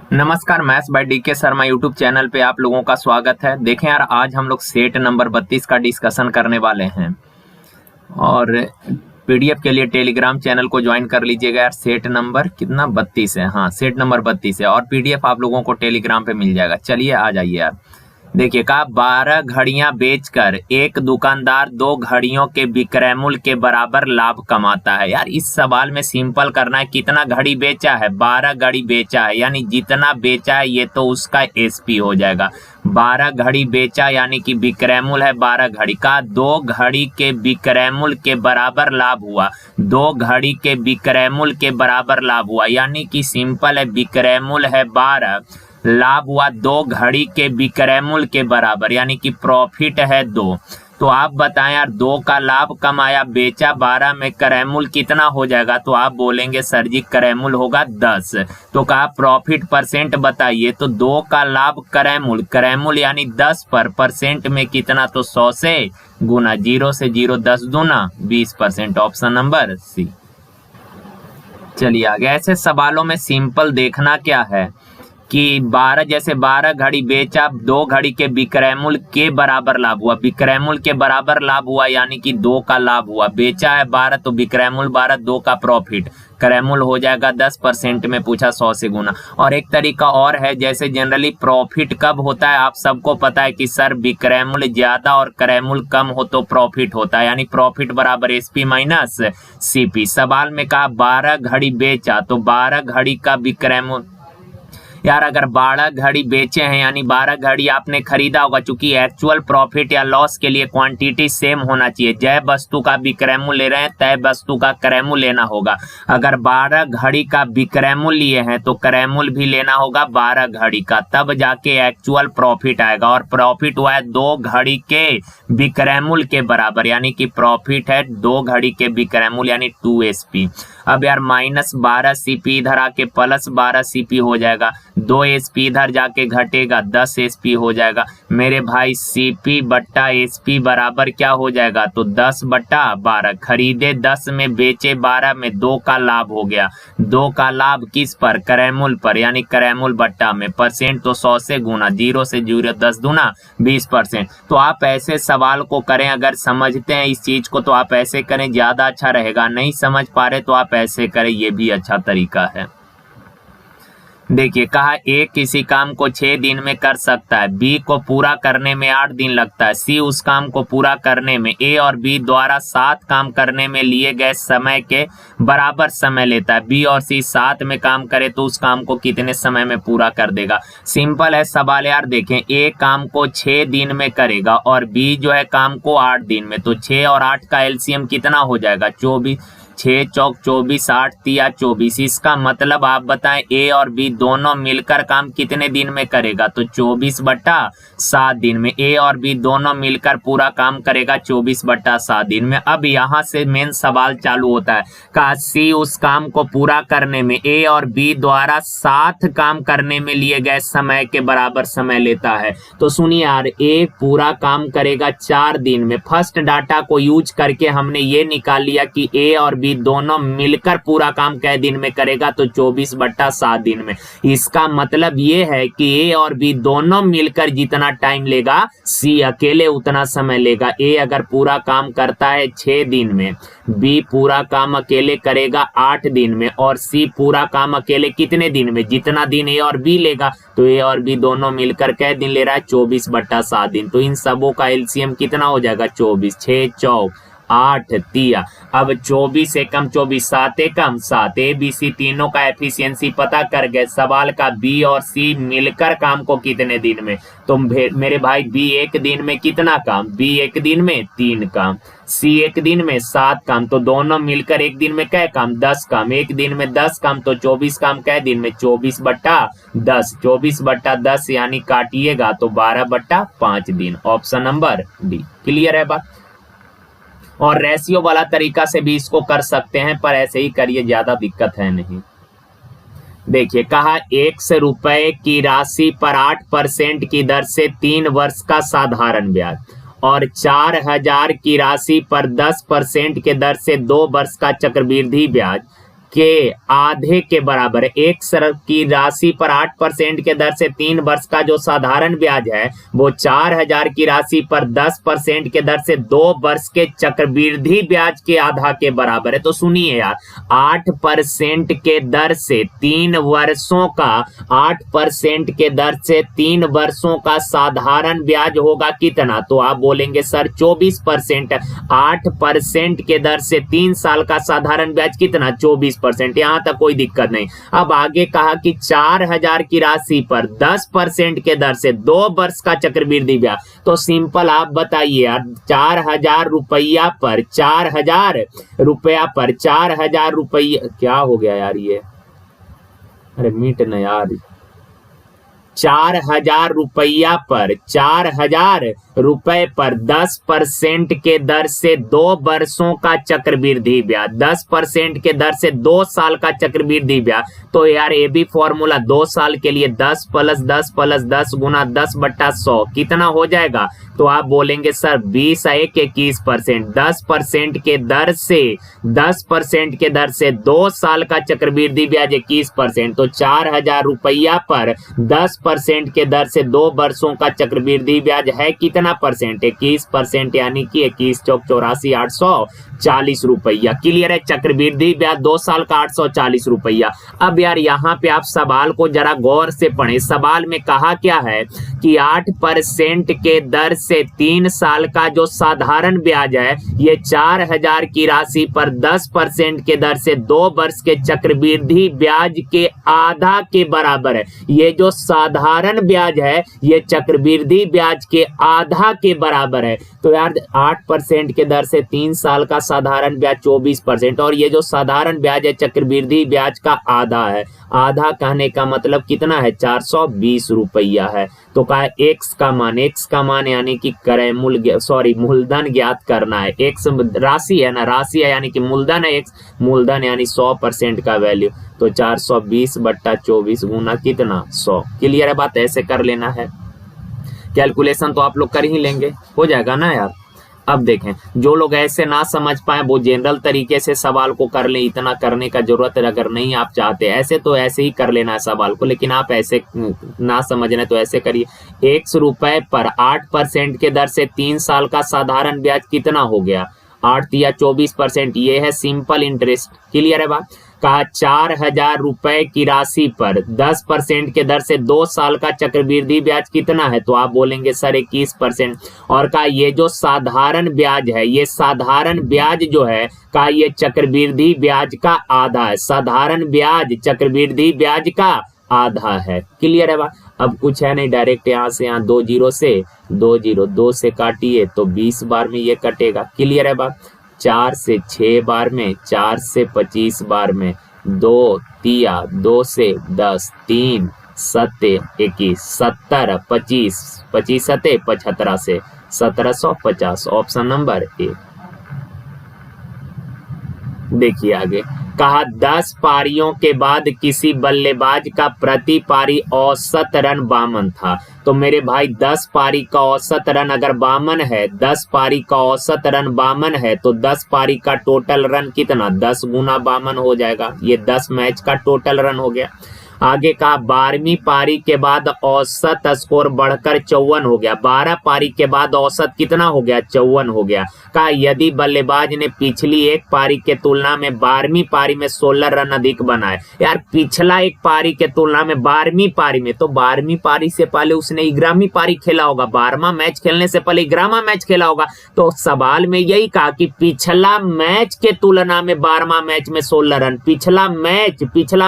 नमस्कार, maths by DK Sharma YouTube channel पे आप लोगों का स्वागत है। देखें यार, आज हम लोग सेट नंबर 32 का डिस्कशन करने वाले हैं और पीडीएफ के लिए टेलीग्राम चैनल को ज्वाइन कर लीजिएगा यार। सेट नंबर कितना 32 है, हाँ सेट नंबर 32 है और पीडीएफ आप लोगों को टेलीग्राम पे मिल जाएगा। चलिए आ जाइए यार। देखिए कहा 12 घड़ियां बेचकर एक दुकानदार 2 घड़ियों के विक्रय मूल्य के बराबर लाभ कमाता है। यार इस सवाल में सिंपल करना है, कितना घड़ी बेचा है, 12 घड़ी बेचा है, यानी जितना बेचा है ये तो उसका एसपी हो जाएगा। 12 घड़ी बेचा यानी कि विक्रय मूल्य है 12 घड़ी का, 2 घड़ी के विक्रय मूल्य के बराबर लाभ हुआ, 2 घड़ी के विक्रय मूल्य के बराबर लाभ हुआ, यानी कि सिंपल है, विक्रय मूल्य है 12, लाभ हुआ 2 घड़ी के विक्रय मूल्य के बराबर, यानी कि प्रॉफिट है 2। तो आप बताएं यार, 2 का लाभ कमाया, बेचा 12 में, क्रय मूल्य कितना हो जाएगा? तो आप बोलेंगे सर जी क्रय मूल्य होगा 10। तो कहा प्रॉफिट परसेंट बताइए, तो 2 का लाभ क्रय मूल्य यानी 10 पर परसेंट में कितना, तो 100 से गुना, 0 से 0 10 दूना 20%, ऑप्शन नंबर सी। चलिए आगे। ऐसे सवालों में सिंपल देखना क्या है कि 12 घड़ी बेचा, 2 घड़ी के विक्रय मूल्य के बराबर लाभ हुआ, विक्रय मूल्य के बराबर लाभ हुआ यानी कि 2 का लाभ हुआ, बेचा है 12 तो विक्रय मूल्य 12, 2 का प्रॉफिट, क्रय मूल्य हो जाएगा 10%, में पूछा 100 से गुना। और एक तरीका और है, जैसे जनरली प्रॉफिट कब होता है, आप सबको पता है कि सर विक्रय मूल्य ज्यादा और क्रय मूल्य कम हो तो प्रॉफिट होता है, यानी प्रॉफिट बराबर एसपी माइनस सीपी। सवाल में कहा 12 घड़ी बेचा, तो 12 घड़ी का विक्रय मूल्य, यार अगर 12 घड़ी बेचे हैं यानी 12 घड़ी आपने खरीदा होगा, चूंकि एक्चुअल प्रॉफिट या लॉस के लिए क्वांटिटी सेम होना चाहिए, जय वस्तु का विक्रय मूल्य ले रहे हैं तय वस्तु का क्रय मूल्य लेना होगा। अगर 12 घड़ी का विक्रय मूल्य लिए हैं तो क्रय मूल्य भी लेना होगा 12 घड़ी का, तब जाके एक्चुअल प्रॉफिट आएगा। और प्रॉफिट हुआ है 2 घड़ी के विक्रय मूल्य के बराबर, यानी कि प्रॉफिट है 2 घड़ी के विक्रय मूल्य यानी 2 एसपी। अब यार माइनस 12 सीपी इधर आके प्लस 12 सीपी हो जाएगा, 2 एसपी इधर जाके घटेगा 10 एसपी हो जाएगा। मेरे भाई सीपी बट्टा एसपी बराबर क्या हो जाएगा, तो 10 बट्टा 12। खरीदे 10 में, बेचे 12 में, 2 का लाभ हो गया। 2 का लाभ किस पर, क्रय मूल्य पर, यानी क्रय मूल्य बट्टा में, परसेंट तो 100 से गुना, 0 से 0 10 दूना 20%। तो आप ऐसे सवाल को करें, अगर समझते हैं इस चीज को तो आप ऐसे करें, ज्यादा अच्छा रहेगा। नहीं समझ पा रहे तो आप ऐसे करें, ये भी अच्छा तरीका है। देखिए कहा ए किसी काम को 6 दिन में कर सकता है, बी को पूरा करने में 8 दिन लगता है, सी उस काम को पूरा करने में ए और बी द्वारा 7 काम करने में लिए गए समय के बराबर समय लेता है। बी और सी 7 में काम करे तो उस काम को कितने समय में पूरा कर देगा? सिंपल है सवाल यार। देखें ए काम को 6 दिन में करेगा और बी जो है काम को 8 दिन में, तो 6 और 8 का एलसीएम कितना हो जाएगा, 24, 6 चौक 24, 8 तिया 24। इसका मतलब आप बताएं ए और बी दोनों मिलकर काम कितने दिन में करेगा, तो 24 बट्टा 7 दिन में। ए और बी दोनों मिलकर पूरा काम करेगा 24 बट्टा 7 दिन में। अब यहाँ से मेन सवाल चालू होता है, का सी उस काम को पूरा करने में ए और बी द्वारा 7 काम करने में लिए गए समय के बराबर समय लेता है। तो सुनिए यार, ए पूरा काम करेगा 4 दिन में। फर्स्ट डाटा को यूज करके हमने ये निकाल लिया कि ए और बी दोनों मिलकर पूरा काम कै दिन में करेगा, तो 24 बट्टा 7 दिन में। इसका मतलब ये है कि ए और बी दोनों मिलकर जितना टाइम लेगा, सी अकेले उतना समय लेगा। ए अगर पूरा काम करता है 6 दिन में, बी पूरा काम अकेले करेगा 8 दिन में, और सी पूरा काम अकेले कितने दिन में, जितना दिन ए और बी लेगा। तो ए और बी दोनों मिलकर कै दिन ले रहा है, 24 बट्टा 7 दिन। तो इन सबों का एलसीएम कितना हो जाएगा, 24, 6 चौक 8 तिया। अब 24 एकम 24, 7 एकम 7। ए बी सी तीनों का एफिशिएंसी पता कर गए। सवाल का बी और सी मिलकर काम को कितने दिन में, तो मेरे भाई बी एक दिन में कितना काम, बी एक दिन में 3 काम, सी एक दिन में 7 काम, तो दोनों मिलकर एक दिन में कै काम, 10 काम। एक दिन में 10 काम तो 24 काम कै दिन में, 24 बट्टा 10, 24 बट्टा 10 यानी काटिएगा तो 12 बट्टा 5 दिन, ऑप्शन नंबर डी। क्लियर है बात? और रेशियो वाला तरीका से भी इसको कर सकते हैं, पर ऐसे ही करिए, ज्यादा दिक्कत है नहीं। देखिए कहा 100 रुपए की राशि पर 8% की दर से 3 वर्ष का साधारण ब्याज और 4000 की राशि पर 10% के दर से 2 वर्ष का चक्रवृद्धि ब्याज के आधे के बराबर है। एक की राशि पर 8% के दर से 3 वर्ष का जो साधारण ब्याज है वो 4000 की राशि पर 10% के दर से 2 वर्ष के चक्रवृद्धि ब्याज के आधा के बराबर है। तो सुनिए यार, 8% के दर से 3 वर्षों का 8% के दर से 3 वर्षों का साधारण ब्याज होगा कितना? तो आप बोलेंगे सर 24%। 8% के दर से 3 साल का साधारण ब्याज कितना? 24%। यहां तक कोई दिक्कत नहीं। अब आगे कहा कि 4000 की राशि पर 10% के दर से 2 वर्ष का चक्रवृद्धि ब्याज। तो सिंपल आप बताइए यार, 4000 रुपया पर 4000 रुपया पर 4000 रुपया क्या हो गया यार ये? अरे मीट न यार, 4000 रुपया पर 4000 रुपए पर 10% के दर से 2 वर्षों का चक्रवृद्धि ब्याज, 10% के दर से 2 साल का चक्रवृद्धि ब्याज। तो यार ये भी फॉर्मूला 2 साल के लिए 10 + 10 + 10 गुना 10/100 कितना हो जाएगा? तो आप बोलेंगे सर 20 × 1 21%। 10% के दर से 10% के दर से 2 साल का चक्रवृद्धि ब्याज 21%। तो 4000 रुपया पर 10% के दर से 2 वर्षों का चक्रवृद्धि ब्याज है कितना परसेंट? 21%, यानी कि 21 × 4 = 84 840 रुपया। क्लियर है? चक्रवृद्धि ब्याज 2 साल का 840 रुपया। अब यार यहाँ पे आप सवाल को जरा गौर से पढ़ें। सवाल में कहा क्या है कि 8% के दर से 3 साल का जो साधारण ब्याज है ये 4000 की राशि पर 10% के दर से 2 वर्ष के चक्रवृद्धि ब्याज के आधा के बराबर है। ये जो साधारण ब्याज है ये चक्रवृद्धि ब्याज के आधा के बराबर है। तो यार 8% के दर से 3 साल का साधारण ब्याज 24%, और ये जो साधारण ब्याज है चक्रवृद्धि ब्याज का आधा है। आधा कहने का मतलब कितना है? 420 रुपया है। तो कहा x का मान यानी कि मूलधन ज्ञात करना है। x राशि है ना, राशि है यानी कि मूलधन है, x मूलधन यानी 100% का वैल्यू। तो 420/24 गुना कितना? 100। क्लियर है बात? ऐसे कर लेना है। कैलकुलेशन तो आप लोग कर ही लेंगे, हो जाएगा ना यार। अब देखें, जो लोग ऐसे ना समझ पाए वो जनरल तरीके से सवाल को कर ले, इतना करने का जरूरत है अगर नहीं आप चाहते। ऐसे तो ऐसे ही कर लेना है सवाल को, लेकिन आप ऐसे ना समझ रहे तो ऐसे करिए। 1 रुपए पर 8% के दर से 3 साल का साधारण ब्याज कितना हो गया? 8 या 24%। ये है सिंपल इंटरेस्ट। क्लियर है बात? कहा 4000 रुपए की राशि पर 10% के दर से 2 साल का चक्रवृद्धि ब्याज कितना है? तो आप बोलेंगे सर 21%। और कहा ये जो साधारण ब्याज है, ये साधारण ब्याज जो है कहा ये चक्रवृद्धि ब्याज का आधा है। साधारण ब्याज चक्रवृद्धि ब्याज का आधा है। क्लियर है बात? अब कुछ है नहीं, डायरेक्ट यहाँ से यहाँ 2 0 से 2 से काटिए तो 20 बार में ये कटेगा। क्लियर है बात? 4 से 6 बार में, 4 से 25 बार में, 2 तिया 2 से 10, 3 7 21, 70 25, 25 7 75 से 1750। Option number A. देखिए आगे कहा 10 पारियों के बाद किसी बल्लेबाज का प्रति पारी औसत रन 52 था। तो मेरे भाई 10 पारी का औसत रन अगर 52 है, 10 पारी का औसत रन 52 है तो 10 पारी का टोटल रन कितना? 10 गुना 52 हो जाएगा। ये 10 मैच का टोटल रन हो गया। आगे कहा 12वीं पारी के बाद औसत स्कोर बढ़कर 54 हो गया। 12 पारी के बाद औसत कितना हो गया? 54 हो गया। कहा यदि बल्लेबाज ने पिछली एक पारी के तुलना में 12वीं पारी में 16 रन अधिक बनाए। यार पिछला एक पारी के तुलना में 12वीं पारी में, तो 12वीं पारी से पहले उसने 11वीं पारी खेला होगा, 12वां मैच खेलने से पहले 11वां मैच खेला होगा। तो सवाल में यही कहा कि पिछला मैच के तुलना में 12वां मैच में 16 रन। पिछला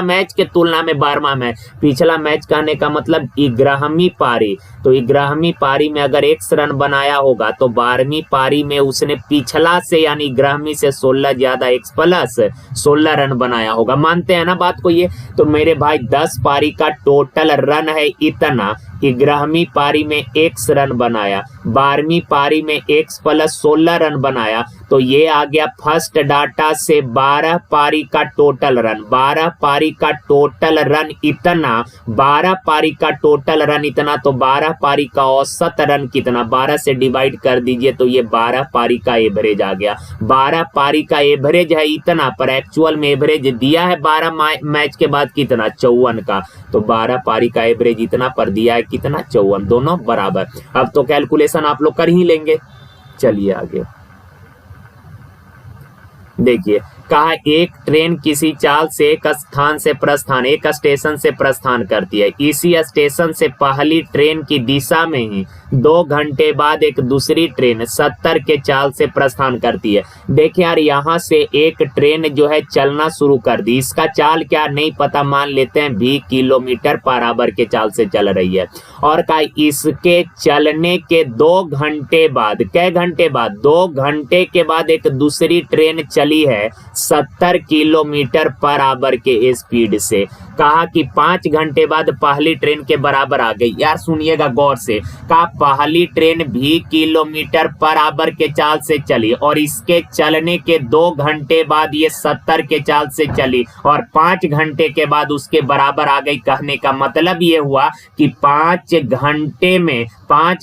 मैच के तुलना में 12वां मैच, पिछला मैच कहने का मतलब 11वीं पारी। तो 11वीं पारी में अगर 1 रन बनाया होगा तो 12वीं पारी में उसने पिछला से यानी 11वीं से 16 ज्यादा 1 प्लस 16 रन बनाया होगा। मानते हैं ना बात को ये? तो मेरे भाई 10 पारी का टोटल रन है इतना, 11वीं पारी में x रन बनाया, 12वीं पारी में x प्लस 16 रन बनाया, तो ये आ गया फर्स्ट डाटा से 12 पारी का टोटल रन। 12 पारी का टोटल रन इतना, 12 पारी का टोटल रन इतना, तो 12 पारी का औसत रन कितना, 12 से डिवाइड कर दीजिए तो ये 12 पारी का एवरेज आ गया। 12 पारी का एवरेज है इतना, पर एक्चुअल में एवरेज दिया है 12 मैच के बाद कितना, 54 का, तो 12 पारी का एवरेज इतना पर दिया है कितना, 54, दोनों बराबर। अब तो कैलकुलेशन आप लोग कर ही लेंगे। चलिए आगे देखिए, कहा एक ट्रेन किसी चाल से एक स्थान से प्रस्थान, एक स्टेशन से प्रस्थान करती है। इसी स्टेशन से पहली ट्रेन की दिशा में ही 2 घंटे बाद एक दूसरी ट्रेन 70 के चाल से प्रस्थान करती है। देखिए यार, यहाँ से एक ट्रेन जो है चलना शुरू कर दी, इसका चाल क्या नहीं पता, मान लेते हैं 20 किलोमीटर पर आवर के चाल से चल रही है। और कहा इसके चलने के 2 घंटे बाद, कै घंटे बाद, 2 घंटे के बाद एक दूसरी ट्रेन चली है 70 किलोमीटर पर आवर के स्पीड से। कहा कि 5 घंटे बाद पहली ट्रेन के बराबर आ गई। यार सुनिएगा गौर से, कहा पहली ट्रेन 20 किलोमीटर पर आवर के चाल से चली और इसके चलने के 2 घंटे बाद ये 70 के चाल से चली और 5 घंटे के बाद उसके बराबर आ गई। कहने का मतलब ये हुआ कि 5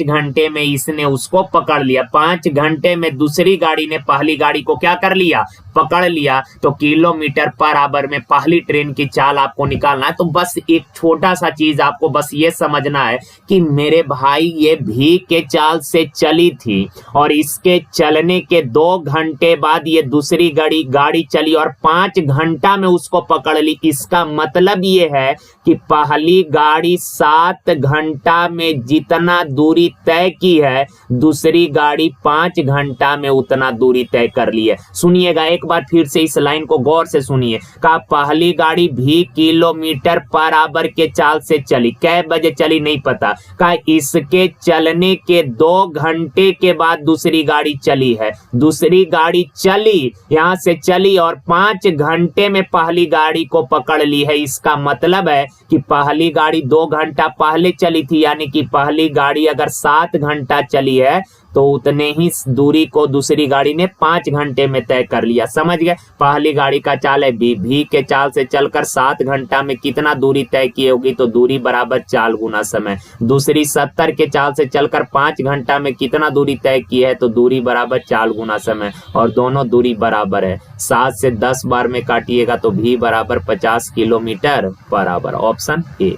घंटे में इसने उसको पकड़ लिया। 5 घंटे में दूसरी गाड़ी ने पहली गाड़ी को क्या कर लिया, पकड़ लिया। तो किलोमीटर पर आवर में पहली ट्रेन की चाल आपको निकालना है। तो बस एक छोटा सा चीज आपको बस ये समझना है कि मेरे भाई ये भी के चाल से चली थी और इसके चलने के 2 घंटे बाद ये दूसरी गाड़ी चली और 5 घंटा में उसको पकड़ ली। इसका मतलब ये है कि पहली गाड़ी 7 घंटा में जितना दूरी तय की है, दूसरी गाड़ी 5 घंटा में उतना दूरी तय कर ली है। सुनिएगा एक बार फिर से इस लाइन को गौर से सुनिए। कहा पहली गाड़ी भी किलोमीटर पर आवर के चाल से चली, कै बजे चली नहीं पता। कहा इसके चलने के 2 घंटे के बाद दूसरी गाड़ी चली है। दूसरी गाड़ी चली, यहां से चली और 5 घंटे में पहली गाड़ी को पकड़ ली है। इसका मतलब है कि पहली गाड़ी 2 घंटा पहले चली थी, यानी कि पहली गाड़ी अगर 7 घंटा चली है तो उतने ही दूरी को दूसरी गाड़ी ने 5 घंटे में तय कर लिया। समझ गए? पहली गाड़ी का चाल है भी के चाल से चलकर 7 घंटा में कितना दूरी तय की होगी, तो दूरी बराबर चाल गुना समय। दूसरी 70 के चाल से चलकर 5 घंटा में कितना दूरी तय की है, तो दूरी बराबर चाल गुना समय, और दोनों दूरी बराबर है। 7 से 10 बार में काटिएगा तो भी बराबर 50 kilometre per hour. Option A.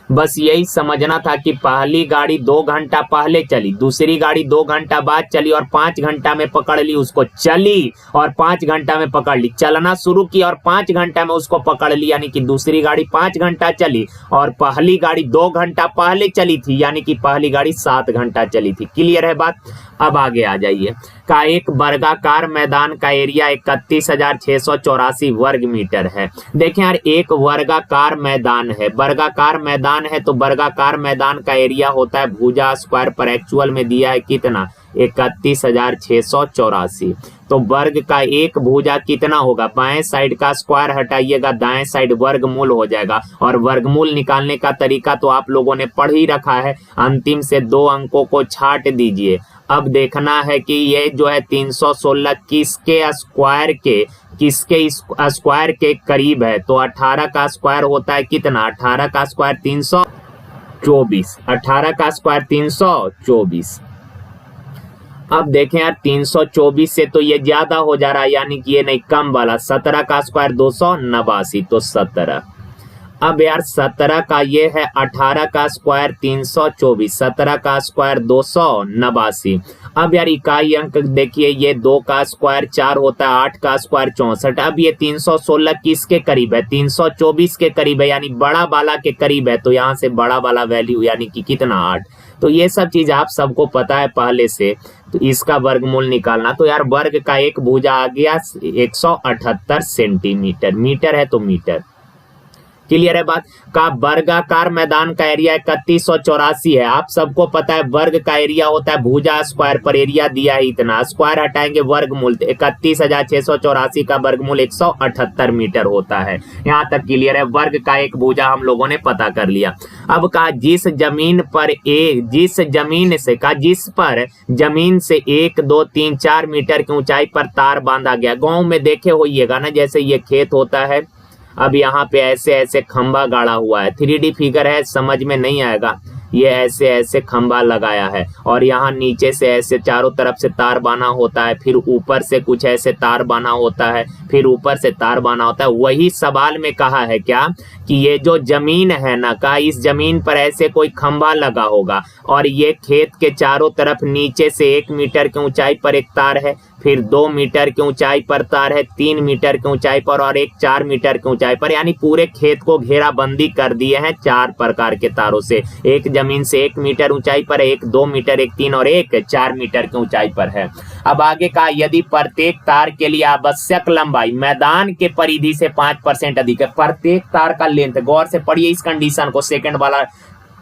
बस यही समझना था कि पहली गाड़ी 2 घंटा पहले चली, दूसरी गाड़ी 2 घंटा बाद चली और 5 घंटा में पकड़ ली उसको। चली और 5 घंटा में पकड़ ली, चलना शुरू की और 5 घंटा में उसको पकड़ ली, यानी कि दूसरी गाड़ी 5 घंटा चली और पहली गाड़ी 2 घंटा पहले चली थी, यानी कि पहली गाड़ी 7 घंटा चली थी। क्लियर है बात? अब आगे आ जाइए। का एक वर्गाकार मैदान का एरिया 31,684 वर्ग मीटर है। देखें यार, एक वर्गाकार मैदान है, वर्गाकार मैदान है तो वर्गाकार मैदान का एरिया होता है भुजा स्क्वायर, पर एक्चुअल में दिया है कितना, 31,684। तो वर्ग का एक भुजा कितना होगा, बाएं साइड का स्क्वायर हटाइएगा, दाएं साइड वर्गमूल हो जाएगा। और वर्गमूल निकालने का तरीका तो आप लोगों ने पढ़ ही रखा है, अंतिम से 2 अंकों को छाट दीजिए। अब देखना है कि ये जो है 316 किसके स्क्वायर के करीब है। तो 18 का स्क्वायर होता है कितना, 18 का स्क्वायर 324, 18 का स्क्वायर 324। अब देखें यार, 324 से तो ये ज्यादा हो जा रहा है, यानी कि ये नहीं कम वाला। 17 का स्क्वायर 289, तो 17। अब यार 17 का ये है, 18 का स्क्वायर 324, 17 का स्क्वायर 289। अब यार इकाई अंक देखिए, ये 2 का स्क्वायर 4 होता है, 8 का स्क्वायर 64। अब ये 316 किसके करीब है, 324 के करीब है, यानी बड़ा वाला के करीब है। तो यहाँ से बड़ा वाला वैल्यू यानी कि कितना, 8। तो ये सब चीज आप सबको पता है पहले से। तो इसका वर्गमूल निकालना, तो यार वर्ग का एक भुजा आ गया 178 सेंटीमीटर, मीटर है तो मीटर। क्लियर है बात। का वर्गाकार मैदान का एरिया 3184 है। आप सबको पता है वर्ग का एरिया होता है भुजा स्क्वायर, पर एरिया दिया है इतना, स्क्वायर हटाएंगे वर्गमूल, 31,684 का वर्गमूल 178 मीटर होता है। यहाँ तक क्लियर है। वर्ग का एक भुजा हम लोगों ने पता कर लिया। अब कहा जिस जमीन पर जमीन से 1, 2, 3, 4 मीटर की ऊंचाई पर तार बांधा गया। गांव में देखे होइएगा ना, जैसे ये खेत होता है, अब यहाँ पे ऐसे ऐसे खंबा गाड़ा हुआ है, 3D फिगर है, समझ में नहीं आएगा। ये ऐसे ऐसे खंबा लगाया है और यहाँ नीचे से ऐसे चारों तरफ से तार बांधा होता है, फिर ऊपर से कुछ ऐसे तार बांधा होता है, फिर ऊपर से तार बांधा होता है। वही सवाल में कहा है क्या कि ये जो जमीन है ना, का इस जमीन पर ऐसे कोई खंबा लगा होगा और ये खेत के चारों तरफ नीचे से 1 मीटर की ऊंचाई पर एक तार है, फिर 2 मीटर की ऊंचाई पर तार है, 3 मीटर की ऊंचाई पर और एक 4 मीटर की ऊंचाई पर, यानी पूरे खेत को घेराबंदी कर दिए हैं 4 प्रकार के तारों से। एक जमीन से 1 मीटर ऊंचाई पर है, एक 2 मीटर, एक 3 और एक 4 मीटर की ऊंचाई पर है। अब आगे कहा यदि प्रत्येक तार के लिए आवश्यक लंबाई मैदान के परिधि से 5% अधिक है। प्रत्येक तार का लेंथ, गौर से पढ़िए इस कंडीशन को, सेकंड वाला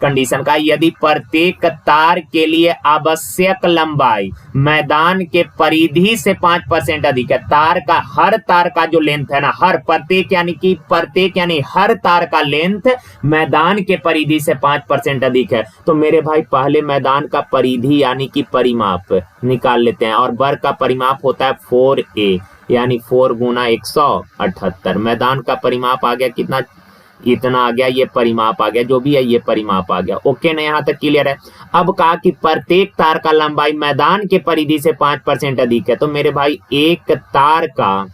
कंडीशन का, यदि प्रत्येक तार के लिए आवश्यक लंबाई मैदान के परिधि से 5% अधिक है। तार का, हर तार का जो लेंथ है ना, हर प्रत्येक यानी हर तार का लेंथ मैदान के परिधि से 5% अधिक है। तो मेरे भाई पहले मैदान का परिधि यानी कि परिमाप निकाल लेते हैं, और वर्ग का परिमाप होता है 4a यानी 4 गुना 178। मैदान का परिमाप आ गया कितना, इतना आ गया, ये परिमाप आ गया, जो भी है ये परिमाप आ गया। ओके ना, यहाँ तक क्लियर है। अब कहा कि प्रत्येक तार का लंबाई मैदान के परिधि से 5% अधिक है। तो मेरे भाई एक तार का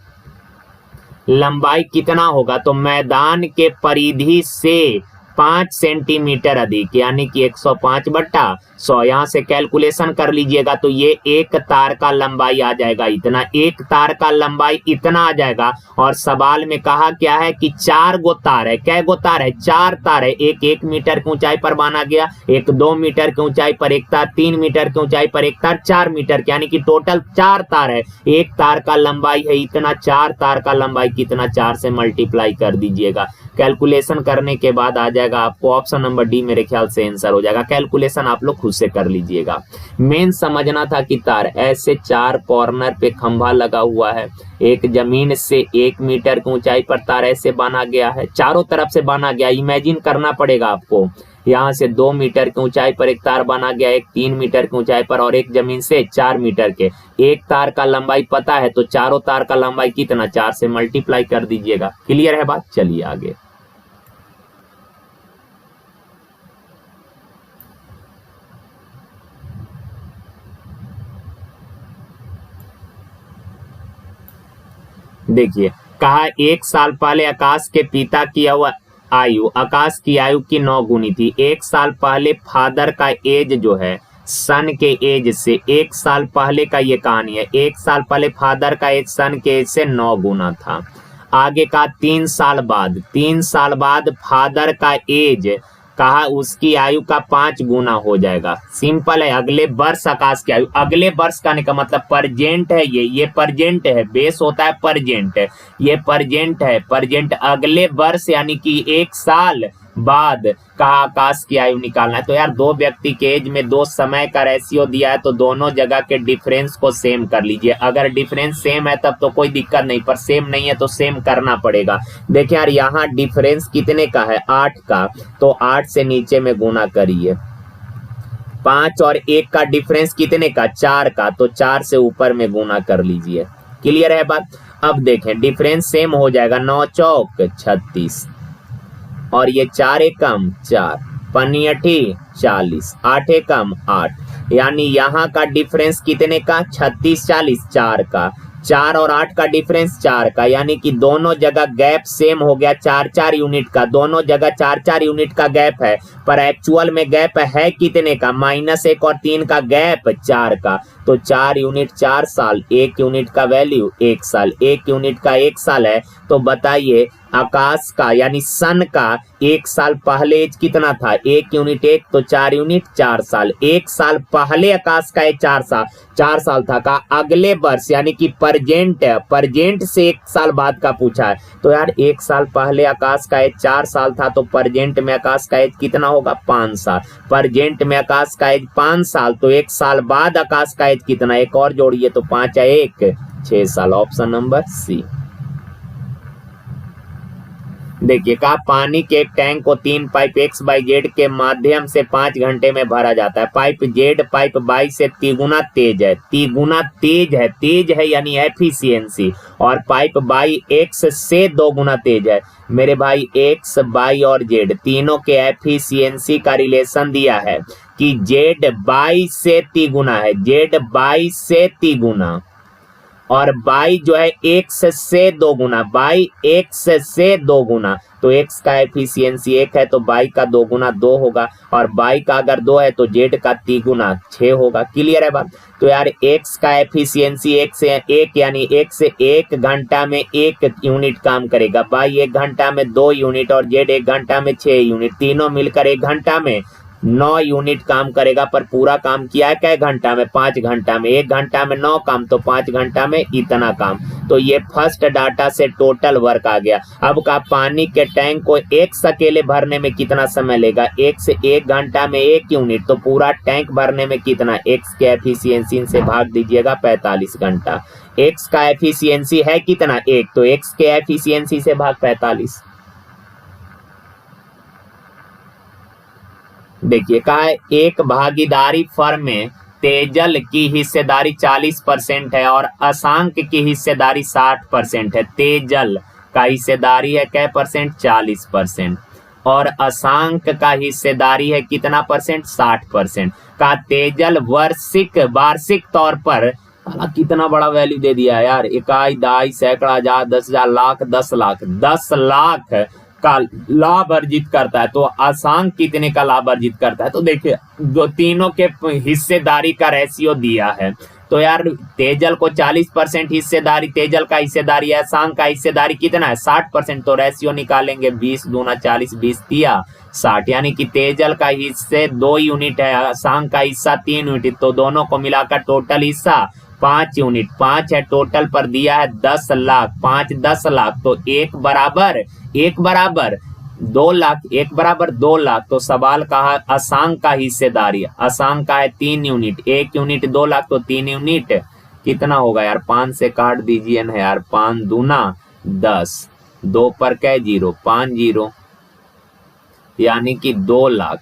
लंबाई कितना होगा, तो मैदान के परिधि से 5 सेंटीमीटर अधिक यानी कि 105/100। यहाँ से कैलकुलेशन कर लीजिएगा तो ये एक तार का लंबाई आ जाएगा इतना, एक तार का लंबाई इतना आ जाएगा। और सवाल में कहा क्या है कि 4 गो तार है। कै गो तार है, 4 तार है। एक 1 मीटर की ऊंचाई पर बांधा गया, एक 2 मीटर की ऊंचाई पर एक तार, 3 मीटर की ऊंचाई पर एक तार, 4 मीटर यानी कि टोटल 4 तार है। एक तार का लंबाई है इतना, 4 तार का लंबाई कितना, 4 से मल्टीप्लाई कर दीजिएगा। कैलकुलेशन करने के बाद आ जाएगा आपको ऑप्शन नंबर डी, मेरे ख्याल से आंसर हो जाएगा। कैलकुलेशन आप लोग खुद से कर लीजिएगा। मेन समझना था कि तार ऐसे 4 कॉर्नर पे खंभा लगा हुआ है, एक जमीन से 1 मीटर की ऊंचाई पर तार ऐसे बांधा गया है, चारों तरफ से बांधा गया। इमेजिन करना पड़ेगा आपको, यहाँ से 2 मीटर की ऊंचाई पर एक तार बांधा गया, एक 3 मीटर की ऊंचाई पर और एक जमीन से 4 मीटर के। एक तार का लंबाई पता है तो चारों तार का लंबाई कितना, 4 से मल्टीप्लाई कर दीजिएगा। क्लियर है बात, चलिए आगे। देखिए कहा 1 साल पहले आकाश के पिता की आकाश की आयु की 9 गुनी थी। 1 साल पहले फादर का एज जो है सन के एज से 1 साल पहले का ये कहानी है। 1 साल पहले फादर का एज सन के एज से 9 गुना था। आगे का 3 साल बाद फादर का एज कहा उसकी आयु का 5 गुना हो जाएगा। सिंपल है, अगले वर्ष आकाश की आयु, अगले वर्ष कहने का मतलब परजेंट है, ये परजेंट है, बेस होता है परजेंट, ये परजेंट है, परजेंट अगले वर्ष यानी कि 1 साल बाद कहा आकाश की आयु निकालना है। तो यार 2 व्यक्ति के एज में 2 समय का रेशियो दिया है तो दोनों जगह के डिफरेंस को सेम कर लीजिए। अगर डिफरेंस सेम है तब तो कोई दिक्कत नहीं, पर सेम नहीं है तो सेम करना पड़ेगा। देखिए यार यहाँ डिफरेंस कितने का है, 8 का, तो 8 से नीचे में गुना करिए। 5 और 1 का डिफरेंस कितने का, 4 का, तो 4 से ऊपर में गुना कर लीजिए। क्लियर है बात। अब देखें डिफरेंस सेम हो जाएगा, 9 चौक 36 और ये 4 एकम 4, 5 40, 8 एकम 8, यानी यहाँ का डिफरेंस कितने का, 36 40, 4 का, 4 और 8 का डिफरेंस 4 का, यानी कि दोनों जगह गैप सेम हो गया 4-4 यूनिट का। दोनों जगह 4-4 यूनिट का गैप है, पर एक्चुअल में गैप है कितने का, -1 और 3 का गैप 4 का। तो 4 यूनिट 4 साल, 1 यूनिट का वैल्यू 1 साल, 1 यूनिट का 1 साल है। तो बताइए आकाश का यानी सन का 1 साल पहले एज कितना था? 1 यूनिट 1 तो 4 यूनिट 4 साल। 1 साल पहले आकाश का एज 4 साल था। का अगले वर्ष यानी कि परजेंट से 1 साल बाद का पूछा है। तो यार 1 साल पहले आकाश का एज 4 साल था, तो परजेंट में आकाश का एज कितना होगा? 5 साल। परजेंट में आकाश का एज 5 साल, तो 1 साल बाद आकाश का एज कितना? एक और जोड़िए तो 5 है 1 6 साल। Option number C. देखिए कहा पानी के एक टैंक को 3 पाइप एक्स बाई जेड के माध्यम से 5 घंटे में भरा जाता है। पाइप जेड पाइप बाई से तिगुना तेज है, तेज है यानी एफिशिएंसी, और पाइप बाई एक्स से 2 गुना तेज है। मेरे भाई एक्स बाई और जेड तीनों के एफिशिएंसी का रिलेशन दिया है कि जेड बाई से तिगुना है, जेड बाई से तिगुना, और बाई जो है एक्स से 2 गुना, बाई एक्स से 2 गुना। तो एक्स का एफिशिएंसी 1 है तो बाई का 2 गुना 2 होगा, और बाई का अगर 2 है तो जेड का 3 गुना 6 होगा। क्लियर है बात? तो यार एक्स का एफिशिएंसी 1 से 1 यानी 1 से 1 घंटा में 1 यूनिट काम करेगा, बाई 1 घंटा में 2 यूनिट, और जेड 1 घंटा में 6 यूनिट। तीनों मिलकर 1 घंटा में 9 यूनिट काम करेगा, पर पूरा काम किया है क्या घंटा में? 5 घंटा में। 1 घंटा में 9 काम, तो 5 घंटा में इतना काम। तो ये फर्स्ट डाटा से टोटल वर्क आ गया। अब का पानी के टैंक को एक अकेले भरने में कितना समय लेगा? 1 से 1 घंटा में 1 यूनिट, तो पूरा टैंक भरने में कितना? एक्स के एफिशिएंसी से भाग दीजिएगा 45 घंटा। एक्स का एफिशिएंसी है कितना? 1, तो एक्स के एफिशिएंसी से भाग 45। देखिए कहा है एक भागीदारी फर्म में तेजल की हिस्सेदारी 40% है और अशांक की हिस्सेदारी 60% है। तेजल का हिस्सेदारी है क्या परसेंट? 40%, और अशांक का हिस्सेदारी है कितना परसेंट? 60%। का तेजल वार्षिक तौर पर कितना बड़ा वैल्यू दे दिया है यार, इकाई, दहाई, सैकड़ा, हजार, 10,000, लाख, 10 लाख, 10 लाख का लाभ अर्जित करता है। तो अशांक कितने का लाभ अर्जित करता है? तो देखिए दो तीनों के हिस्सेदारी का रेशियो दिया है। तो यार तेजल को 40% हिस्सेदारी, तेजल का हिस्सेदारी है, अशांक का हिस्सेदारी कितना है? 60%। तो रेशियो निकालेंगे 20 दूना 40, 20 तिया 60, यानी कि तेजल का हिस्से 2 यूनिट है, अशांक का हिस्सा 3 यूनिट, तो दोनों को मिलाकर टोटल हिस्सा 5 यूनिट। 5 है टोटल, पर दिया है 10 लाख, 5 10 लाख, तो 1 बराबर 2 लाख, 1 बराबर 2 लाख। तो सवाल कहा अशांक का हिस्सेदारी, अशांक का है 3 यूनिट, 1 यूनिट 2 लाख, तो 3 यूनिट कितना होगा यार? 5 से काट दीजिए ना यार, 5 दूना 10, 2 पर क्या 0, 5 0, यानी कि 2 लाख।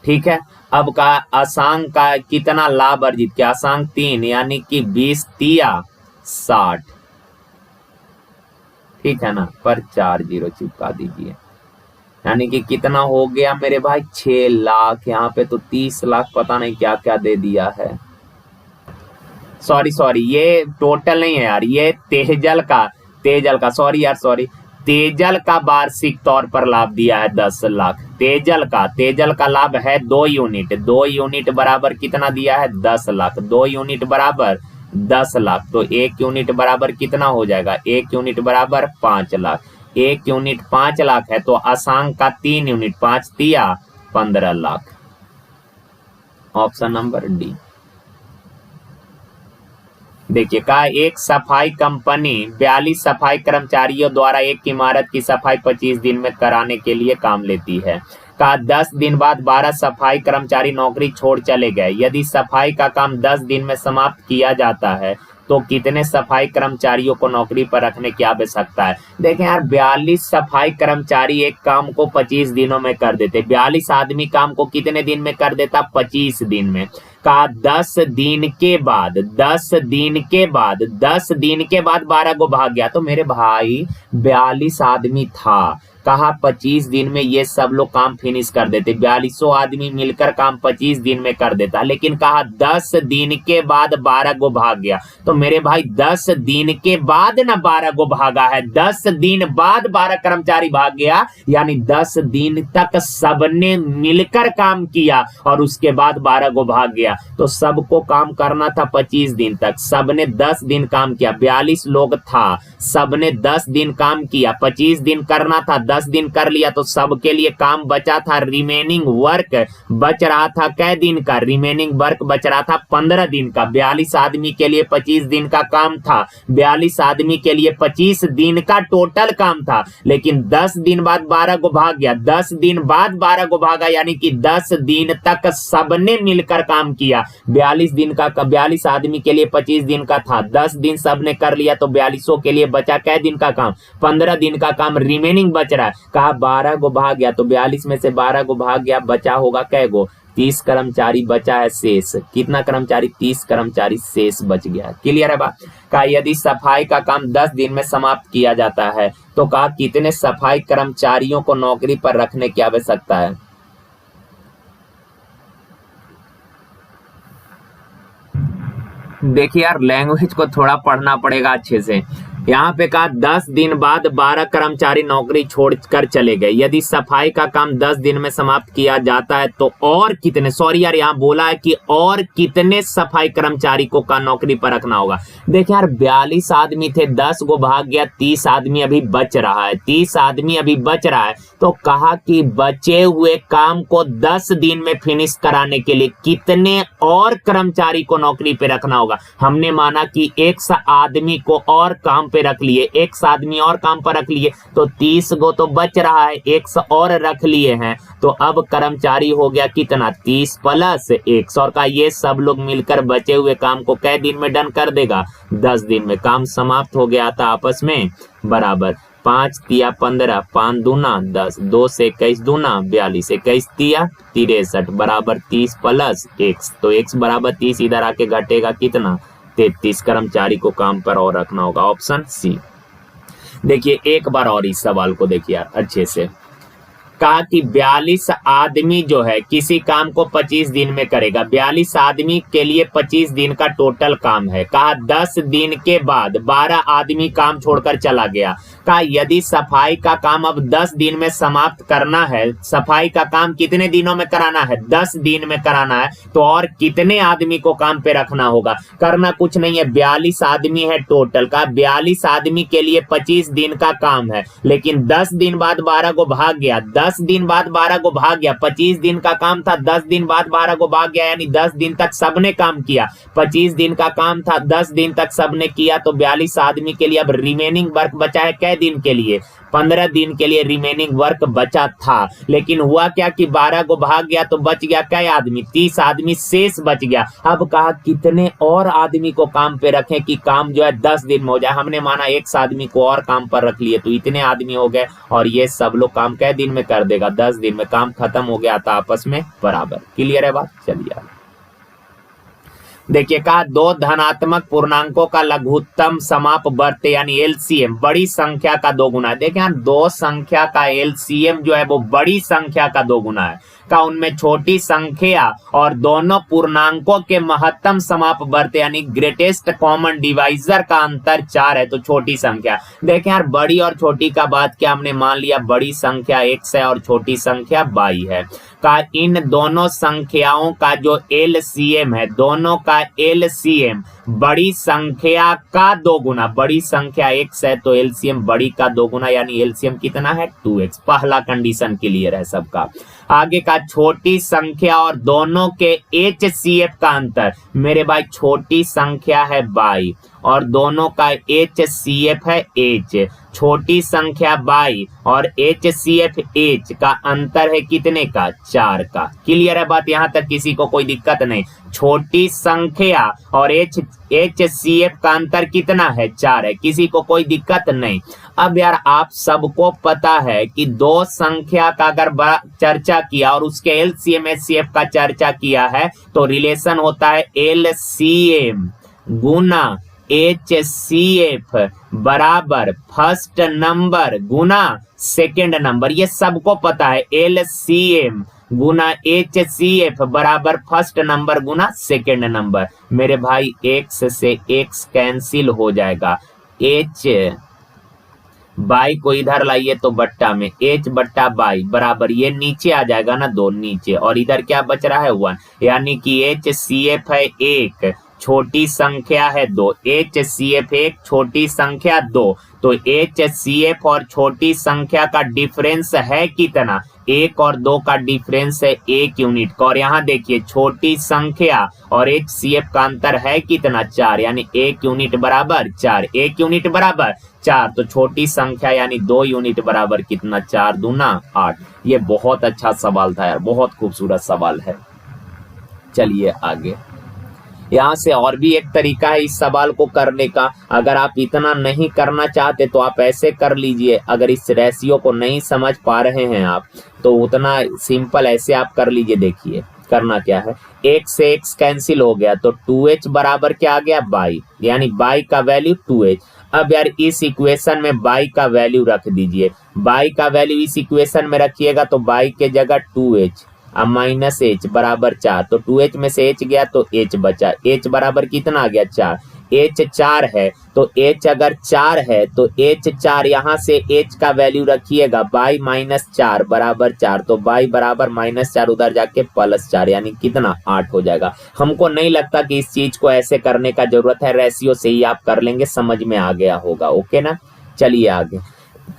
ठीक है, अब का अशांक का कितना लाभ अर्जित किया? अशांक 3, यानी कि 20 तिया 60, ठीक है ना, पर 4 0 चिपका दीजिए, यानी कि कितना हो गया मेरे भाई? 6 लाख। यहाँ पे तो 30 लाख पता नहीं क्या क्या दे दिया है। सॉरी, ये टोटल नहीं है यार, ये तेजल का तेजल का वार्षिक तौर पर लाभ दिया है 10 लाख। तेजल का लाभ है 2 यूनिट, 2 यूनिट बराबर कितना दिया है? 10 लाख। 2 यूनिट बराबर 10 लाख, तो 1 यूनिट बराबर कितना हो जाएगा? 1 यूनिट बराबर 5 लाख। 1 यूनिट 5 लाख है, तो अशांक का 3 यूनिट, 5 तिया 15 लाख। Option number D. देखिए कहा एक सफाई कंपनी 42 सफाई कर्मचारियों द्वारा एक इमारत की सफाई 25 दिन में कराने के लिए काम लेती है। कहा 10 दिन बाद 12 सफाई कर्मचारी नौकरी छोड़ चले गए। यदि सफाई का काम 10 दिन में समाप्त किया जाता है तो कितने सफाई कर्मचारियों को नौकरी पर रखने की आवश्यकता है? देखें यार 42 सफाई कर्मचारी एक काम को 25 दिनों में कर देते। 42 आदमी काम को कितने दिन में कर देता? 25 दिन में। का 10 दिन के बाद 12 गो भाग गया, तो मेरे भाई 42 आदमी था, कहा 25 दिन में ये सब लोग काम फिनिश कर देते, 4200 आदमी मिलकर काम 25 दिन में कर देता। लेकिन कहा 10 दिन के बाद 12 गो भाग गया। तो मेरे भाई 10 दिन के बाद ना 12 गो भागा है, 10 दिन बाद 12 कर्मचारी भाग गया, यानी 10 दिन तक सबने मिलकर काम किया और उसके बाद 12 गो भाग गया। तो सबको काम करना था 25 दिन तक, सबने 10 दिन काम किया, 42 लोग था, सबने 10 दिन काम किया, 25 दिन करना था, 10 दिन कर लिया, तो सबके लिए काम बचा था, रिमेनिंग वर्क बच रहा था कै दिन का, रिमेनिंग वर्क बच रहा था 15 दिन का। 42 आदमी के लिए 25 दिन का काम था, 42 आदमी के लिए 25 दिन का टोटल काम था, लेकिन 10 दिन बाद 12 को भाग गया, 10 दिन बाद 12 को भागा, यानी कि 10 दिन तक सबने मिलकर काम किया। 42 आदमी के लिए 25 दिन का था, 10 दिन सबने कर लिया, तो 42 के लिए बचा कै दिन का काम, 15 दिन का काम रिमेनिंग बच रहा है। कहा 12 गो भाग गया, तो 42 में से 12 गो भाग गया, बचा होगा कै गो, 30 कर्मचारी बचा है शेष। कितना कर्मचारी, 30 कर्मचारी शेष बच गया। क्लियर है बात। कहा यदि सफाई का काम 10 दिन में समाप्त किया जाता है तो कहा कितने सफाई कर्मचारियों को नौकरी पर रखने की आवश्यकता है। देखिए यार, लैंग्वेज को थोड़ा पढ़ना पड़ेगा अच्छे से। यहाँ पे कहा 10 दिन बाद 12 कर्मचारी नौकरी छोड़कर चले गए। यदि सफाई का काम 10 दिन में समाप्त किया जाता है तो और कितने, सॉरी यार यहाँ बोला है कि और कितने सफाई कर्मचारी को का नौकरी पर रखना होगा। देखिए यार 42 आदमी थे, 10 गो भाग गया, 30 आदमी अभी बच रहा है, 30 आदमी अभी बच रहा है। तो कहा कि बचे हुए काम को 10 दिन में फिनिश कराने के लिए कितने और कर्मचारी को नौकरी पे रखना होगा। हमने माना कि एक आदमी को और काम पे रख लिए, एक आदमी और काम पर रख लिए, तो 30 गो तो बच रहा है, 100 और रख लिए हैं, तो अब कर्मचारी हो गया कितना, 30 प्लस 100 का। ये सब लोग मिलकर बचे हुए काम को कै दिन में डन कर देगा, 10 दिन में। काम समाप्त हो गया था आपस में, बराबर 5 तिया 15, 5 दूना 10, 2 से 21 दूना 42, 21 तिया 63, बराबर 30 प्लस 1, तो x बराबर 30, इधर आके घटेगा कितना, 33 कर्मचारी को काम पर और रखना होगा। Option C. देखिए एक बार और इस सवाल को देखिए यार अच्छे से। कहा कि 42 आदमी जो है किसी काम को 25 दिन में करेगा, 42 आदमी के लिए 25 दिन का टोटल काम है। कहा 10 दिन के बाद 12 आदमी काम छोड़कर चला गया। कहा यदि सफाई का काम अब 10 दिन में समाप्त करना है, सफाई का काम कितने दिनों में कराना है, 10 दिन में कराना है, तो और कितने आदमी को काम पे रखना होगा। करना कुछ नहीं है, 42 आदमी है टोटल। का 42 आदमी के लिए 25 दिन का काम है, लेकिन 10 दिन बाद 12 को भाग गया, 10 दिन बाद 12 को भाग गया, 25 दिन का काम था, 10 दिन बाद 12 को भाग गया, यानी 10 दिन तक सबने काम किया। 25 दिन का काम था, 10 दिन तक सबने किया, तो 42 आदमी के लिए अब रिमेनिंग वर्क बचा है कै दिन के लिए, 15 दिन के लिए रिमेनिंग वर्क बचा था। लेकिन हुआ क्या कि 12 को भाग गया तो बच गया कै आदमी, 30 आदमी शेष बच गया। अब कहा कितने और आदमी को काम पे रखें कि काम जो है 10 दिन में हो जाए। हमने माना एक आदमी को और काम पर रख लिए, तो इतने आदमी हो गए और ये सब लोग काम कै दिन में कर देगा, 10 दिन में। काम खत्म हो गया था आपस में, बराबर। क्लियर है बात। चलिए देखिए कहा 2 धनात्मक पूर्णांकों का लघुत्तम समाप वर्त यानी एलसीएम बड़ी संख्या का 2 गुना है। देखिए यहाँ 2 संख्या का एलसीएम जो है वो बड़ी संख्या का 2 गुना है। का उनमें छोटी संख्या और दोनों पूर्णांकों के महत्तम समाप वर्त यानी ग्रेटेस्ट कॉमन डिवाइजर का अंतर 4 है, तो छोटी संख्या। देखें यार बड़ी और छोटी का बात क्या हमने मान लिया, बड़ी संख्या x है और छोटी संख्या y है। का इन दोनों संख्याओं का जो एलसीएम है, दोनों का एलसीएम बड़ी संख्या का 2 गुना, बड़ी संख्या x है तो एलसीएम बड़ी का 2 गुना, यानी एलसीएम कितना है 2x। पहला कंडीशन क्लियर है सबका। आगे का छोटी संख्या और दोनों के एचसीएफ का अंतर, मेरे भाई छोटी संख्या है y और दोनों का एचसीएफ है h। छोटी संख्या y और एचसीएफ h का अंतर है कितने का, 4 का। क्लियर है बात, यहां तक किसी को कोई दिक्कत नहीं। छोटी संख्या और एचसीएफ का अंतर कितना है, 4 है, किसी को कोई दिक्कत नहीं। अब यार आप सबको पता है कि 2 संख्या का अगर चर्चा किया और उसके एलसीएम एचसीएफ का चर्चा किया है तो रिलेशन होता है एलसीएम गुना HCF बराबर फर्स्ट नंबर गुना सेकेंड नंबर, ये सबको पता है। LCM गुना HCF बराबर फर्स्ट नंबर गुना सेकेंड नंबर। मेरे भाई x से x कैंसिल हो जाएगा, h बाई को इधर लाइए तो बट्टा में h बट्टा बाई बराबर ये नीचे आ जाएगा ना, 2 नीचे, और इधर क्या बच रहा है 1, यानी कि HCF है 1, छोटी संख्या है 2, HCF 1 छोटी संख्या 2, तो HCF और छोटी संख्या का डिफरेंस है कितना, 1 और 2 का डिफरेंस है 1 यूनिट का। और यहाँ देखिए छोटी संख्या और HCF का अंतर है कितना, 4, यानी 1 यूनिट बराबर 4, 1 यूनिट बराबर 4, तो छोटी संख्या यानी 2 यूनिट बराबर कितना, 4 दूना 8। ये बहुत अच्छा सवाल था यार, बहुत खूबसूरत सवाल है। चलिए आगे, यहाँ से और भी एक तरीका है इस सवाल को करने का। अगर आप इतना नहीं करना चाहते तो आप ऐसे कर लीजिए, अगर इस रेशियो को नहीं समझ पा रहे हैं आप तो उतना सिंपल ऐसे आप कर लीजिए। देखिए करना क्या है, x से x कैंसिल हो गया तो 2h बराबर क्या आ गया, बाई, यानी बाई का वैल्यू 2h। अब यार इस इक्वेशन में बाई का वैल्यू रख दीजिए, बाई का वैल्यू इस इक्वेशन में रखिएगा तो बाई के जगह 2h अब माइनस h बराबर 4, तो 2h में से h गया तो h बचा, h बराबर कितना आ गया 4, h 4 है तो h अगर 4 है तो h 4, यहाँ से h का वैल्यू रखिएगा बाई माइनस 4 बराबर 4, तो बाई बराबर माइनस 4 उधर जाके प्लस 4, यानी कितना 8 हो जाएगा। हमको नहीं लगता कि इस चीज को ऐसे करने का जरूरत है, रेशियो से ही आप कर लेंगे, समझ में आ गया होगा। ओके ना, चलिए आगे।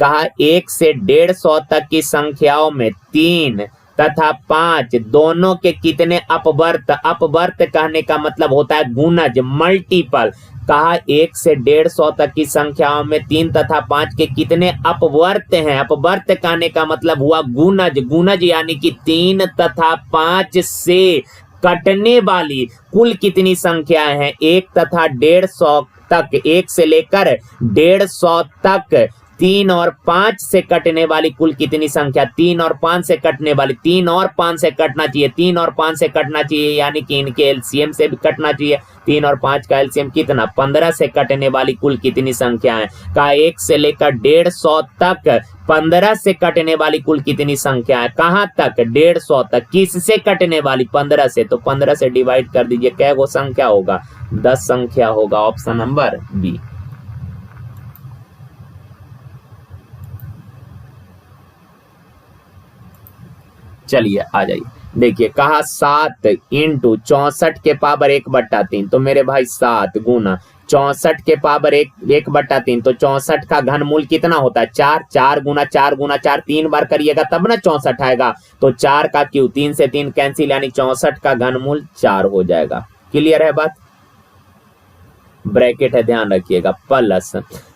कहा 1 से 150 तक की संख्याओं में 3 तथा 5 दोनों के कितने अपवर्त, अपवर्त कहने का मतलब होता है गुणज, मल्टीपल। कहा 1 से 150 तक की संख्याओं में 3 तथा 5 के कितने अपवर्त हैं, अपवर्त कहने का मतलब हुआ गुणज, गुणज यानी कि 3 तथा 5 से कटने वाली कुल कितनी संख्याएं हैं, 1 तथा 150 तक, 1 से लेकर 150 तक 3 और 5 से कटने वाली कुल कितनी संख्या, 3 और 5 से कटने वाली, 3 और 5 से कटना चाहिए, 3 और 5 से कटना चाहिए, यानी कि इनके एलसीएम से भी कटना चाहिए। 3 और 5 का एलसीएम कितना, 15 से कटने वाली कुल कितनी संख्या है। कहा 1 से लेकर 150 तक 15 से कटने वाली कुल कितनी संख्या है, कहाँ तक, 150 तक, किससे कटने वाली, 15 से, तो 15 से डिवाइड कर दीजिए, क्या वो संख्या होगा, 10 संख्या होगा, ऑप्शन नंबर बी। चलिए आ जाइए, देखिए कहा 7 इंटू 64 के पावर 1/3, तो मेरे भाई 7 गुना 64 के पावर 1/3, तो 64 का घनमूल कितना होता है, 4, 4 गुना 4 गुना 4, 3 बार करिएगा तब ना 64 आएगा, तो 4 का क्यू, 3 से 3 कैंसिल, यानी 64 का घनमूल 4 हो जाएगा। क्लियर है बात, ब्रैकेट है ध्यान रखिएगा, प्लस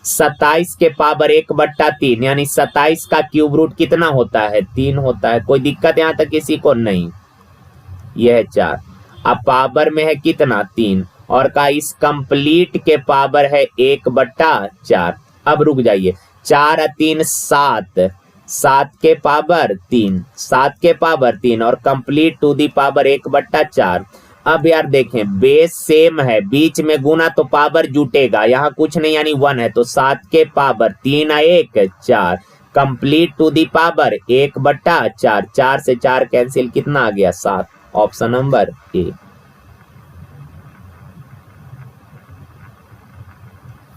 27 के पावर 1/3, यानी 27 का क्यूब रूट कितना होता है, 3 होता है। कोई दिक्कत यहाँ तक किसी को नहीं, यह है 4, अब पावर में है कितना 3, और का इस कंप्लीट के पावर है 1/4। अब रुक जाइए, 4 और 3 7, 7 के पावर 3, 7 के पावर 3 और कंप्लीट टू दी पावर 1/4। अब यार देखें बेस सेम है, बीच में गुना तो पावर जुटेगा, यहाँ कुछ नहीं यानी 1 है, तो 7 के पावर 3 और 1 4, कंप्लीट टू दी पावर 1/4, 4 से 4 कैंसिल, कितना आ गया 7, ऑप्शन नंबर ए।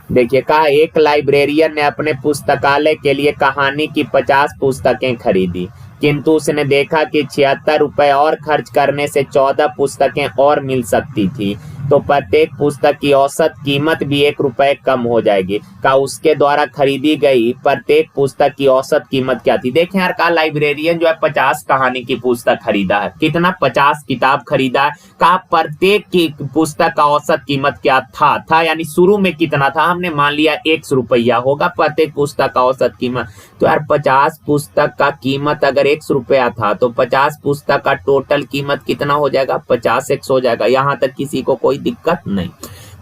देखिए कहा एक लाइब्रेरियन ने अपने पुस्तकालय के लिए कहानी की 50 पुस्तकें खरीदी, किंतु उसने देखा कि 76 रुपए और खर्च करने से 14 पुस्तकें और मिल सकती थी, तो प्रत्येक पुस्तक की औसत कीमत भी 1 रुपए कम हो जाएगी। का उसके द्वारा खरीदी गई प्रत्येक पुस्तक की औसत कीमत क्या थी। देखें यार, का लाइब्रेरियन जो है 50 कहानी की पुस्तक खरीदा है, कितना 50 किताब खरीदा है, का प्रत्येक की पुस्तक का औसत कीमत क्या था यानी शुरू में कितना था, हमने मान लिया 100 रुपया होगा प्रत्येक पुस्तक का औसत कीमत। तो यार 50 पुस्तक का कीमत अगर 100 रुपया था तो 50 पुस्तक का टोटल कीमत कितना हो जाएगा, 50x हो जाएगा। यहाँ तक किसी को कोई दिक्कत नहीं।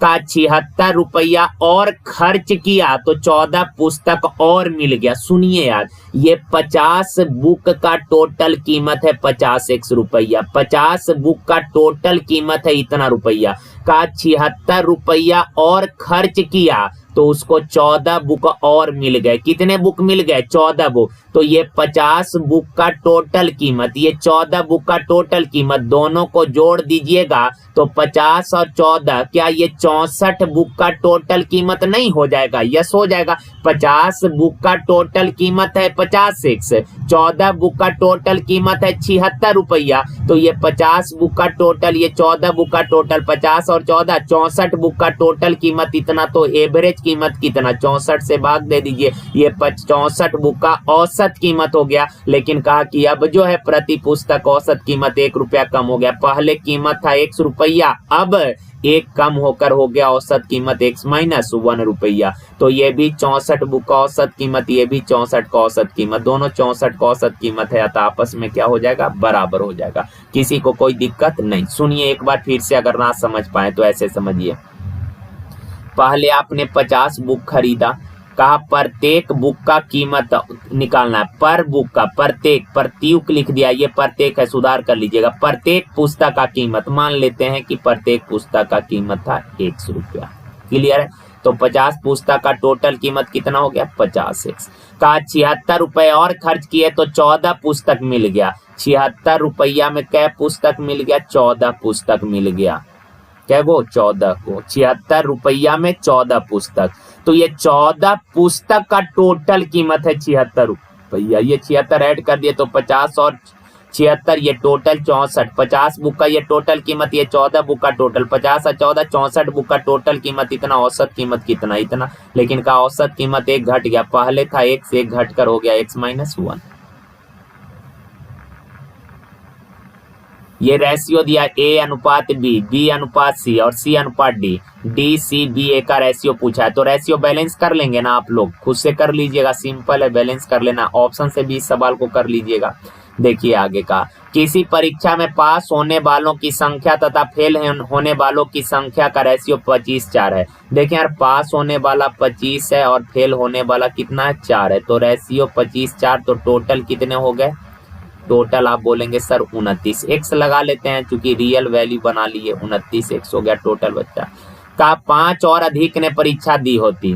का 76 रुपया और खर्च किया तो 14 पुस्तक और मिल गया। सुनिए यार, ये 50 बुक का टोटल कीमत है 50x रुपया। 50 बुक का टोटल कीमत है इतना रुपया का 76 रुपया और खर्च किया तो उसको 14 बुक और मिल गए। कितने बुक मिल गए? 14 बुक। तो ये 50 बुक का टोटल कीमत, ये 14 बुक का टोटल कीमत, दोनों को जोड़ दीजिएगा तो 50 और 14 क्या ये 64 बुक का टोटल कीमत नहीं हो जाएगा? यस हो जाएगा। 50 बुक का टोटल कीमत है 50x, 14 बुक का टोटल कीमत है 76 रुपया। तो ये 50 बुक का टोटल, ये 14 बुक का टोटल, 50 और 14 64 बुक का टोटल कीमत इतना। तो एवरेज कीमत कितना? 64 से भाग दे दीजिए, ये 64 बुक का औसत कीमत हो गया। लेकिन कहा कि अब जो है प्रति पुस्तक औसत कीमत 1 रुपया कम हो गया। पहले कीमत था 1 रुपया, अब 1 कम होकर हो गया औसत कीमत x माइनस 1 रुपया। तो ये भी 64 बुक का औसत कीमत, ये भी 64 का औसत कीमत, दोनों 64 का औसत कीमत है, अतः आपस में क्या हो जाएगा? बराबर हो जाएगा। किसी को कोई दिक्कत नहीं। सुनिए एक बार फिर से, अगर ना समझ पाए तो ऐसे समझिए। पहले आपने 50 बुक खरीदा, कहा प्रत्येक बुक का कीमत निकालना है, पर बुक का, प्रत्येक, प्रत्युक लिख दिया, ये प्रत्येक है, सुधार कर लीजिएगा। प्रत्येक पुस्तक का कीमत, मान लेते हैं कि प्रत्येक पुस्तक का कीमत था 1 रुपया। क्लियर है? तो 50 पुस्तक का टोटल कीमत कितना हो गया? 50x का 76 रुपए और खर्च किए तो 14 पुस्तक मिल गया। 76 रुपया में कै पुस्तक मिल गया? 14 पुस्तक मिल गया। क्या वो? 14 को 76 रुपया में 14 पुस्तक। तो ये 14 पुस्तक का टोटल कीमत है 76 रुपया। ये 76 ऐड कर दिए तो 50 और 76 ये टोटल 64। 50 बुक का ये टोटल कीमत, ये 14 बुक का टोटल, 50 और 14 64 बुक का टोटल कीमत इतना। औसत कीमत कितना? इतना। लेकिन का औसत कीमत 1 घट गया, पहले था 1 से 1 घट कर हो गया x माइनस 1। ये रेशियो दिया A अनुपात B, B अनुपात C और C अनुपात D, D C B A का रेशियो पूछा है। तो रेशियो बैलेंस कर लेंगे ना आप लोग, खुद से कर लीजिएगा, सिंपल है, बैलेंस कर लेना। ऑप्शन से भी इस सवाल को कर लीजिएगा। देखिए आगे का, किसी परीक्षा में पास होने वालों की संख्या तथा फेल होने वालों की संख्या का रेशियो 25:4 है। देखिए यार, पास होने वाला 25 है और फेल होने वाला कितना है? 4 है। तो रेशियो 25:4, तो टोटल कितने हो गए? टोटल आप बोलेंगे सर 29, x लगा लेते हैं क्योंकि रियल वैल्यू बना लिए। 29x हो गया टोटल बच्चा का। 5 और अधिक ने परीक्षा दी होती,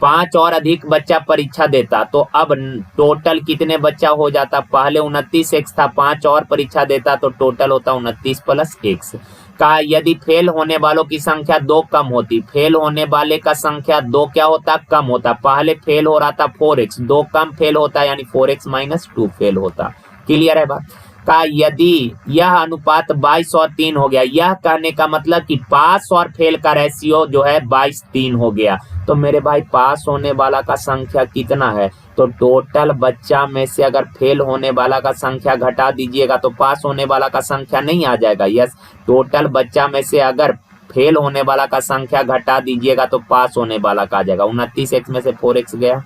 5 और अधिक बच्चा परीक्षा देता तो अब टोटल कितने बच्चा हो जाता? पहले 29x था, 5 और परीक्षा देता तो टोटल होता 29 प्लस x का। यदि फेल होने वालों की संख्या 2 कम होती, फेल होने वाले का संख्या 2 क्या होता? कम होता। पहले फेल हो रहा था 4x, 2 कम फेल होता यानी 4x माइनस 2 फेल होता। क्लियर है बात का? यदि यह अनुपात 22 और 3 हो गया, यह कहने का मतलब कि पास और फेल का रेशियो जो है 22:3 हो गया। तो मेरे भाई पास होने वाला का संख्या कितना है? तो टोटल बच्चा में से अगर फेल होने वाला का संख्या घटा दीजिएगा तो पास होने वाला का संख्या नहीं आ जाएगा। यस, टोटल बच्चा में से अगर फेल होने वाला का संख्या घटा दीजिएगा तो पास होने वाला का आ जाएगा। 29x में से 4x गया,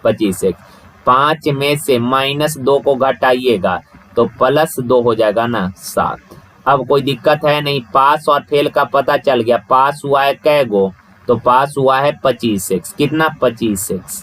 25x। 5 में से -2 को घटाइएगा तो +2 हो जाएगा ना, 7। अब कोई दिक्कत है नहीं, पास और फेल का पता चल गया। पास हुआ है कै गो? तो पास हुआ है 25x। कितना? 25x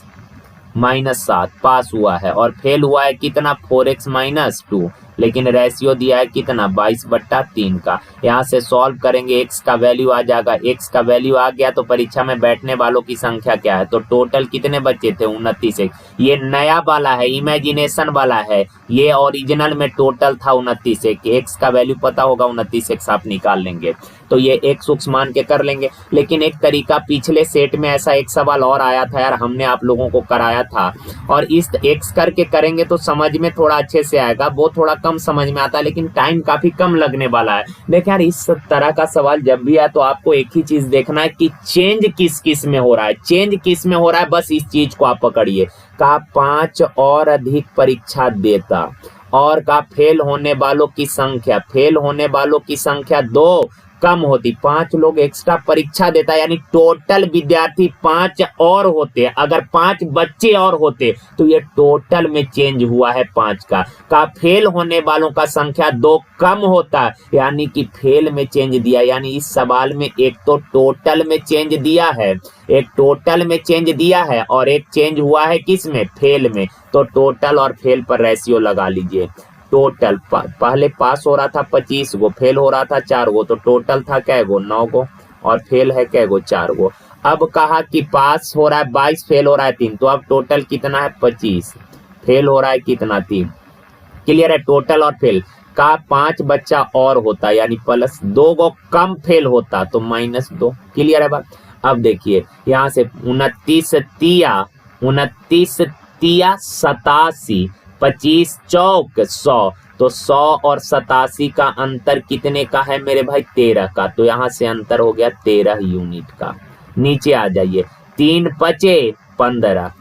-7 पास हुआ है। और फेल हुआ है कितना? 4x minus 2। लेकिन रेशियो दिया है कितना? 22/3 का। यहाँ से सॉल्व करेंगे, x का वैल्यू आ जाएगा। x का वैल्यू आ गया तो परीक्षा में बैठने वालों की संख्या क्या है? तो टोटल कितने बच्चे थे? 29x। ये नया वाला है, इमेजिनेशन वाला है, ये ओरिजिनल में टोटल था 29x। x का वैल्यू पता होगा 29x, आप निकाल लेंगे। तो ये x मान के कर लेंगे। लेकिन एक तरीका, पिछले सेट में ऐसा एक सवाल और आया था यार, हमने आप लोगों को कराया था, और इस x करके करेंगे तो समझ में थोड़ा अच्छे से आएगा। वो थोड़ा कम समझ में आता है लेकिन टाइम काफी कम लगने वाला है। देखिए यार, इस तरह का सवाल जब भी आए तो आपको एक ही चीज देखना है कि चेंज किस किस में हो रहा है, चेंज किस में हो रहा है, बस इस चीज को आप पकड़िए। का 5 और अधिक परीक्षा देता और का फेल होने वालों की संख्या, फेल होने वालों की संख्या 2 कम होती, 5 लोग एक्स्ट्रा परीक्षा देता है, यानी टोटल विद्यार्थी 5 और होते, अगर 5 बच्चे और होते तो ये टोटल में चेंज हुआ है 5 का फेल होने वालों का संख्या 2 कम होता, यानी कि फेल में चेंज दिया, यानी इस सवाल में एक तो टोटल में चेंज दिया है, एक टोटल में चेंज दिया है और एक चेंज हुआ है किस में, फेल में। तो टोटल और फेल पर रेशियो लगा लीजिए। टोटल पहले पास हो रहा था 25 गो, फेल हो रहा था 4 गो, तो टोटल था कै गो, 9 गो, और फेल है कै गो, 4 गो। अब कहा कि पास हो रहा है 22, फेल हो रहा है 3, तो अब टोटल कितना है 25, फेल हो रहा है कितना 3। क्लियर है, टोटल और फेल का 5 बच्चा और होता, यानी प्लस 2 गो कम फेल होता तो -2। क्लियर है बात। अब देखिए यहाँ से 29 तिया 87, 25 चौक 100, तो 100 और 87 का अंतर कितने का है मेरे भाई, 13 का। तो यहाँ से अंतर हो गया 13 यूनिट का। नीचे आ जाइए, 3 पचे 15,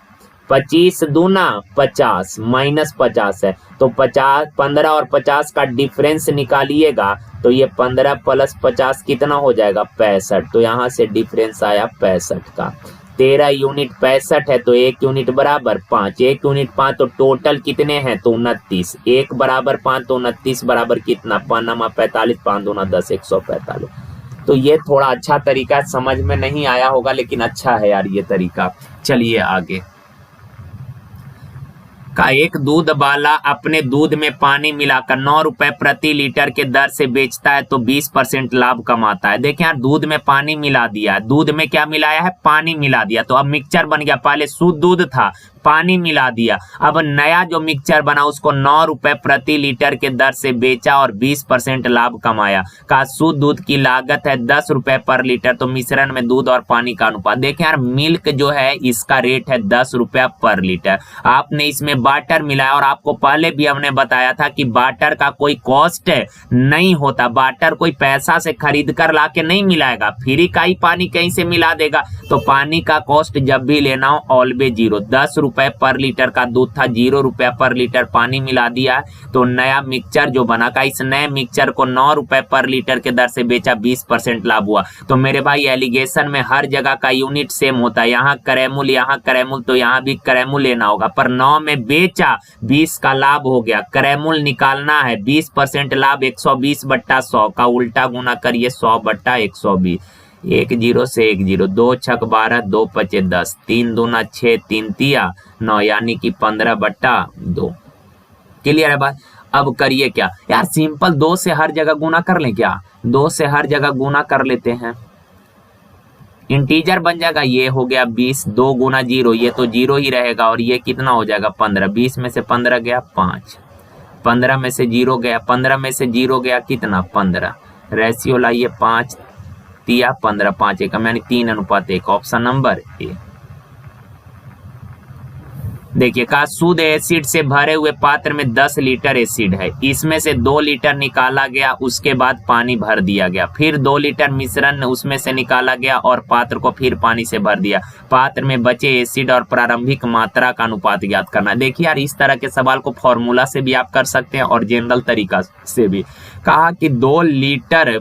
25 दूना 50, -50 है, तो 50, 15 और 50 का डिफरेंस निकालिएगा तो ये 15 प्लस 50 कितना हो जाएगा, 65। तो यहाँ से डिफरेंस आया 65 का। 13 यूनिट 65 है, तो 1 यूनिट बराबर 5, 1 यूनिट 5, तो टोटल कितने हैं, तो 29, 1 बराबर 5, तो 29 बराबर कितना, 5 45, 5 दूना 10, 145। तो ये थोड़ा अच्छा तरीका, समझ में नहीं आया होगा लेकिन अच्छा है यार ये तरीका। चलिए आगे का, एक दूध वाला अपने दूध में पानी मिलाकर 9 रुपए प्रति लीटर के दर से बेचता है तो 20% लाभ कमाता है। देखिए यार, दूध में पानी मिला दिया है, दूध में क्या मिलाया है, पानी मिला दिया, तो अब मिक्सचर बन गया। पहले शुद्ध दूध था, पानी मिला दिया, अब नया जो मिक्सचर बना उसको 9 रुपए प्रति लीटर के दर से बेचा और 20% लाभ कमाया। का शुद्ध दूध की लागत है 10 रुपए पर लीटर, तो मिश्रण में दूध और पानी का अनुपात। देखें यार, मिल्क जो है इसका रेट है 10 रुपया पर लीटर, आपने इसमें वाटर मिलाया, और आपको पहले भी हमने बताया था कि वाटर का कोई कॉस्ट नहीं होता, वाटर कोई पैसा से खरीद कर ला के नहीं मिलाएगा, फ्री का ही पानी कहीं से मिला देगा। तो पानी का कॉस्ट जब भी लेना हो ऑलवेज 0, 10 रुपए पर लीटर का दूध था, 0 रुपया पर लीटर पानी मिला दिया, तो नया मिक्सचर जो बना का, इस नए मिक्सचर को 9 रुपए पर लीटर के दर से बेचा, 20% लाभ हुआ। तो मेरे भाई एलिगेशन में हर जगह का यूनिट सेम होता है, यहाँ करेमुल, तो यहाँ भी करेमुल लेना होगा, पर 9 में बेचा, 20 का लाभ हो गया, करेमुल निकालना है, 20% लाभ 120/100 का उल्टा गुना करिए 100/120, 1 0 से 1 0, 2 छक 12, 2 पचे 10, 3 दूना 6, 3 तिया 9, यानी कि 15/2। क्लियर है बात। अब करिए क्या यार, सिंपल 2 से हर जगह गुना कर लें क्या, 2 से हर जगह गुना कर लेते हैं, इंटीजर बन जाएगा, ये हो गया 20, 2 गुना 0, ये तो 0 ही रहेगा, और ये कितना हो जाएगा 15, 20 में से 15 गया 5, 15 में से 0 गया, 15 में से 0 गया कितना 15, रेशियो लाइए 5 तिया 15, 5 एकम, यानी 3:1, ऑप्शन नंबर ए। देखिए का, शुद्ध एसिड से भरे हुए पात्र में 10 लीटर एसिड है, इसमें से 2 लीटर निकाला गया, उसके बाद पानी भर दिया गया, फिर 2 लीटर मिश्रण उसमें से निकाला गया और पात्र को फिर पानी से भर दिया, पात्र में बचे एसिड और प्रारंभिक मात्रा का अनुपात ज्ञात करना। देखिए यार, इस तरह के सवाल को फॉर्मूला से भी आप कर सकते हैं और जनरल तरीका से भी। कहा कि 2 लीटर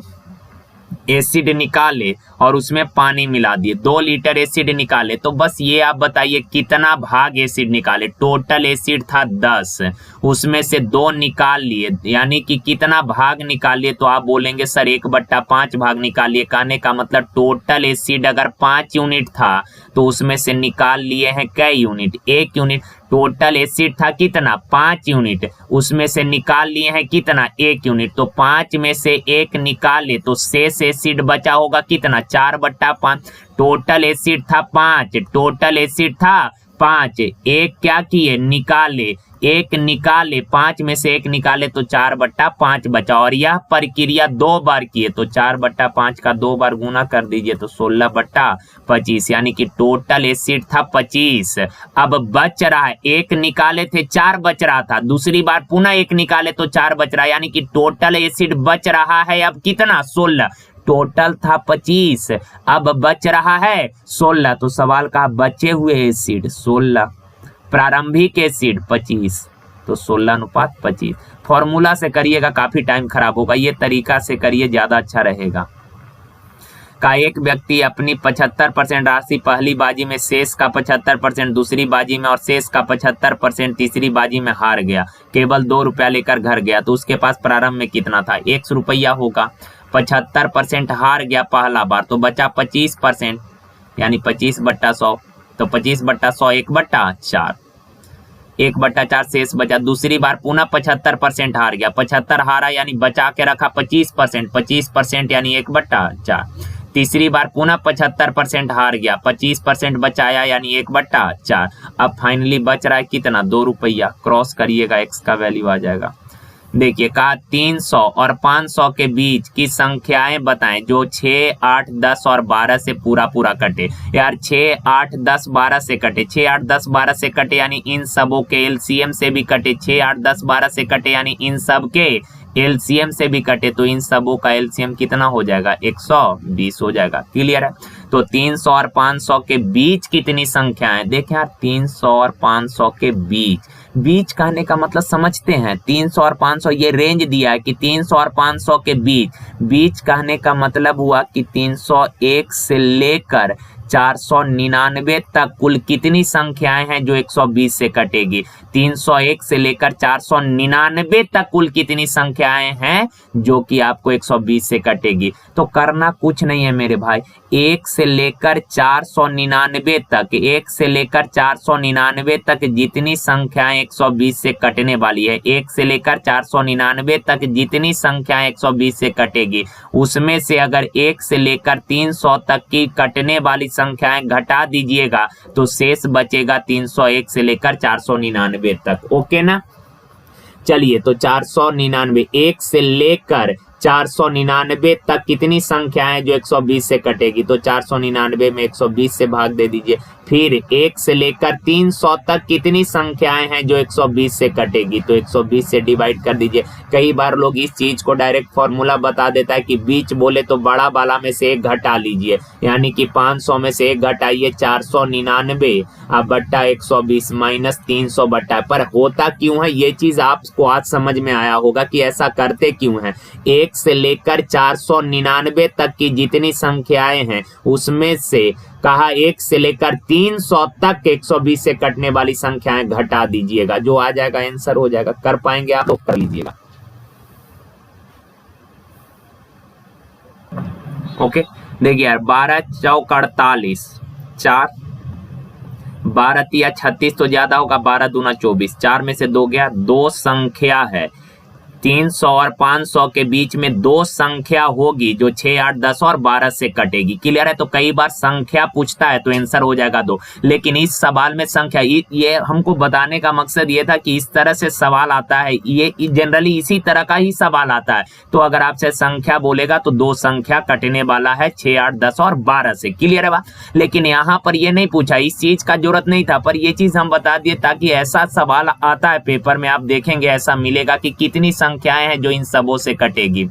एसिड निकाले और उसमें पानी मिला दिए, 2 लीटर एसिड निकाले, तो बस ये आप बताइए कितना भाग एसिड निकाले। टोटल एसिड था 10, उसमें से 2 निकाल लिए, यानी कि कितना भाग निकालिए, तो आप बोलेंगे सर 1/5 भाग निकालिए। कहने का मतलब टोटल एसिड अगर 5 यूनिट था तो उसमें से निकाल लिए हैं कै यूनिट, 1 यूनिट। टोटल एसिड था कितना 5 यूनिट, उसमें से निकाल लिए हैं कितना 1 यूनिट, तो 5 में से 1 निकाले तो शेष एसिड बचा होगा कितना 4/5। टोटल एसिड था 5, टोटल एसिड था 5, एक क्या किए निकाले, 1 निकाले, 5 में से 1 निकाले तो 4/5 बचा, और यह प्रक्रिया 2 बार किए तो 4/5 का 2 बार गुना कर दीजिए तो 16/25, यानी कि टोटल एसिड था 25। अब बच रहा है, 1 निकाले थे 4 बच रहा था, दूसरी बार पुनः 1 निकाले तो 4 बच रहा है, यानी कि टोटल एसिड बच रहा है अब कितना 16। टोटल था 25, अब बच रहा है 16, तो सवाल का बचे हुए एसिड 16, प्रारंभिक एसिड 25, तो 16:25। फॉर्मूला से करिएगा काफी टाइम खराब होगा, ये तरीका से करिए ज्यादा अच्छा रहेगा। का एक व्यक्ति अपनी 75% राशि पहली बाजी में, शेष का 75% दूसरी बाजी में और शेष का 75% तीसरी बाजी में हार गया, केवल 2 रुपया लेकर घर गया, तो उसके पास प्रारंभ में कितना था? 100 रुपया होगा। 75% हार गया पहला बार, तो बचा 25%, यानी 25/100, तो 25/100 1/4, 1/4 शेष बचा। दूसरी बार पुनः 75% हार गया, 75 हारा यानी बचा के रखा 25%, 25% यानी 1/4। तीसरी बार पुनः 75% हार गया, 25% बचाया यानी 1/4। अब फाइनली बच रहा है कितना? 2 रुपया। क्रॉस करिएगा, एक्स का वैल्यू आ जाएगा। देखिए कहा 300 और 500 के बीच की संख्याएं बताएं जो 6, 8, 10 और 12 से पूरा कटे। यार 6, 8, 10, 12 से कटे, 6, 8, 10, 12 से कटे यानी इन सबों के एलसीएम से भी कटे, 6, 8, 10, 12 से कटे यानी इन सब के एलसीएम से भी कटे, तो इन सबों का एलसीएम कितना हो जाएगा? 120 हो जाएगा। क्लियर है? तो 300 और 500 के बीच कितनी संख्याएं? देखें यार 300 और 500 के बीच कहने का मतलब समझते हैं, 300 और 500 ये रेंज दिया है कि 300 और 500 के बीच कहने का मतलब हुआ कि 301 से लेकर 499 तक कुल कितनी संख्याएं हैं जो 120 से कटेगी? 301 से लेकर 499 तक कुल कितनी संख्याएं हैं जो कि आपको 120 से कटेगी? तो करना कुछ नहीं है मेरे भाई, 1 से लेकर 499 तक, 1 से लेकर 499 तक जितनी संख्याएं 120 से कटने वाली है, 1 से लेकर 499 तक जितनी संख्याएं 120 से कटेगी, उसमें से अगर 1 से लेकर 300 तक की कटने वाली संख्याएं घटा दीजिएगा तो शेष बचेगा 301 से लेकर 499 तक। ओके ना? चलिए तो 499, 1 से लेकर 499 तक कितनी संख्याएं जो 120 से कटेगी? तो 499 में 120 से भाग दे दीजिए। फिर 1 से लेकर 300 तक कितनी संख्याएं हैं जो 120 से कटेगी? तो 120 से डिवाइड कर दीजिए। कई बार लोग इस चीज को डायरेक्ट फॉर्मूला बता देता है कि बीच बोले तो बड़ा वाला में से 1 घटा लीजिए, यानी कि 500 में से 1 घटाइए 499 बट्टा 120 माइनस 300 बट्टा। पर होता क्यों है ये चीज आपको आज समझ में आया होगा कि ऐसा करते क्यों है। 1 से लेकर 499 तक की जितनी संख्याएं हैं उसमें से कहा 1 से लेकर 300 तक 120 से कटने वाली संख्याएं घटा दीजिएगा, जो आ जाएगा आंसर हो जाएगा। कर पाएंगे आप लोग? कर लीजिएगा। ओके देखिए यार 12 चौक 48, 4 12 तिया 36 तो ज्यादा होगा, 12 दूना 24, 4 में से 2 गया। 2 संख्या है, 300 और 500 के बीच में 2 संख्या होगी जो 6, 8, 10 और 12 से कटेगी। क्लियर है? तो कई बार संख्या पूछता है तो आंसर हो जाएगा 2, लेकिन इस सवाल में संख्या, ये हमको बताने का मकसद ये था कि इस तरह से सवाल आता है, ये जनरली इसी तरह का ही सवाल आता है। तो अगर आपसे संख्या बोलेगा तो 2 संख्या कटने वाला है 6, 8, 10 और 12 से। क्लियर है बात? लेकिन यहाँ पर ये नहीं पूछा, इस चीज का जरूरत नहीं था, पर ये चीज हम बता दिए ताकि ऐसा सवाल आता है पेपर में, आप देखेंगे ऐसा मिलेगा कि कितनी संख्याएं हैं जो इन सबों से कटेगी।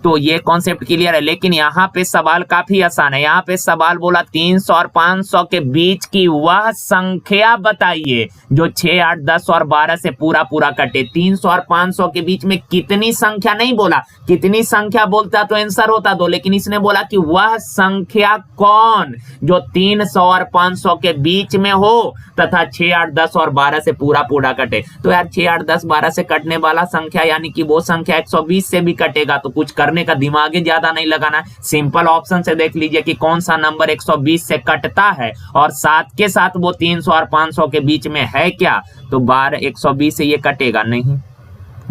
तो ये कॉन्सेप्ट क्लियर है। लेकिन यहाँ पे सवाल काफी आसान है। यहाँ पे सवाल बोला 300 और 500 के बीच की वह संख्या बताइए जो 6, 8, 10 और 12 से पूरा कटे। 300 और 500 के बीच में कितनी संख्या नहीं बोला, कितनी संख्या बोलता तो आंसर होता 2, लेकिन इसने बोला कि वह संख्या कौन जो 300 और 500 के बीच में हो तथा 6, 8, 10 और 12 से पूरा कटे। तो यार 6, 8, 10, 12 से कटने वाला संख्या यानी कि वो संख्या 120 से भी कटेगा, तो कुछ करने का दिमाग ज्यादा नहीं लगाना है। सिंपल ऑप्शन से देख लीजिए कि कौन सा नंबर 120 से कटता है और साथ के साथ वो 300 और 500 के बीच में है क्या। तो 12 120 से ये कटेगा नहीं,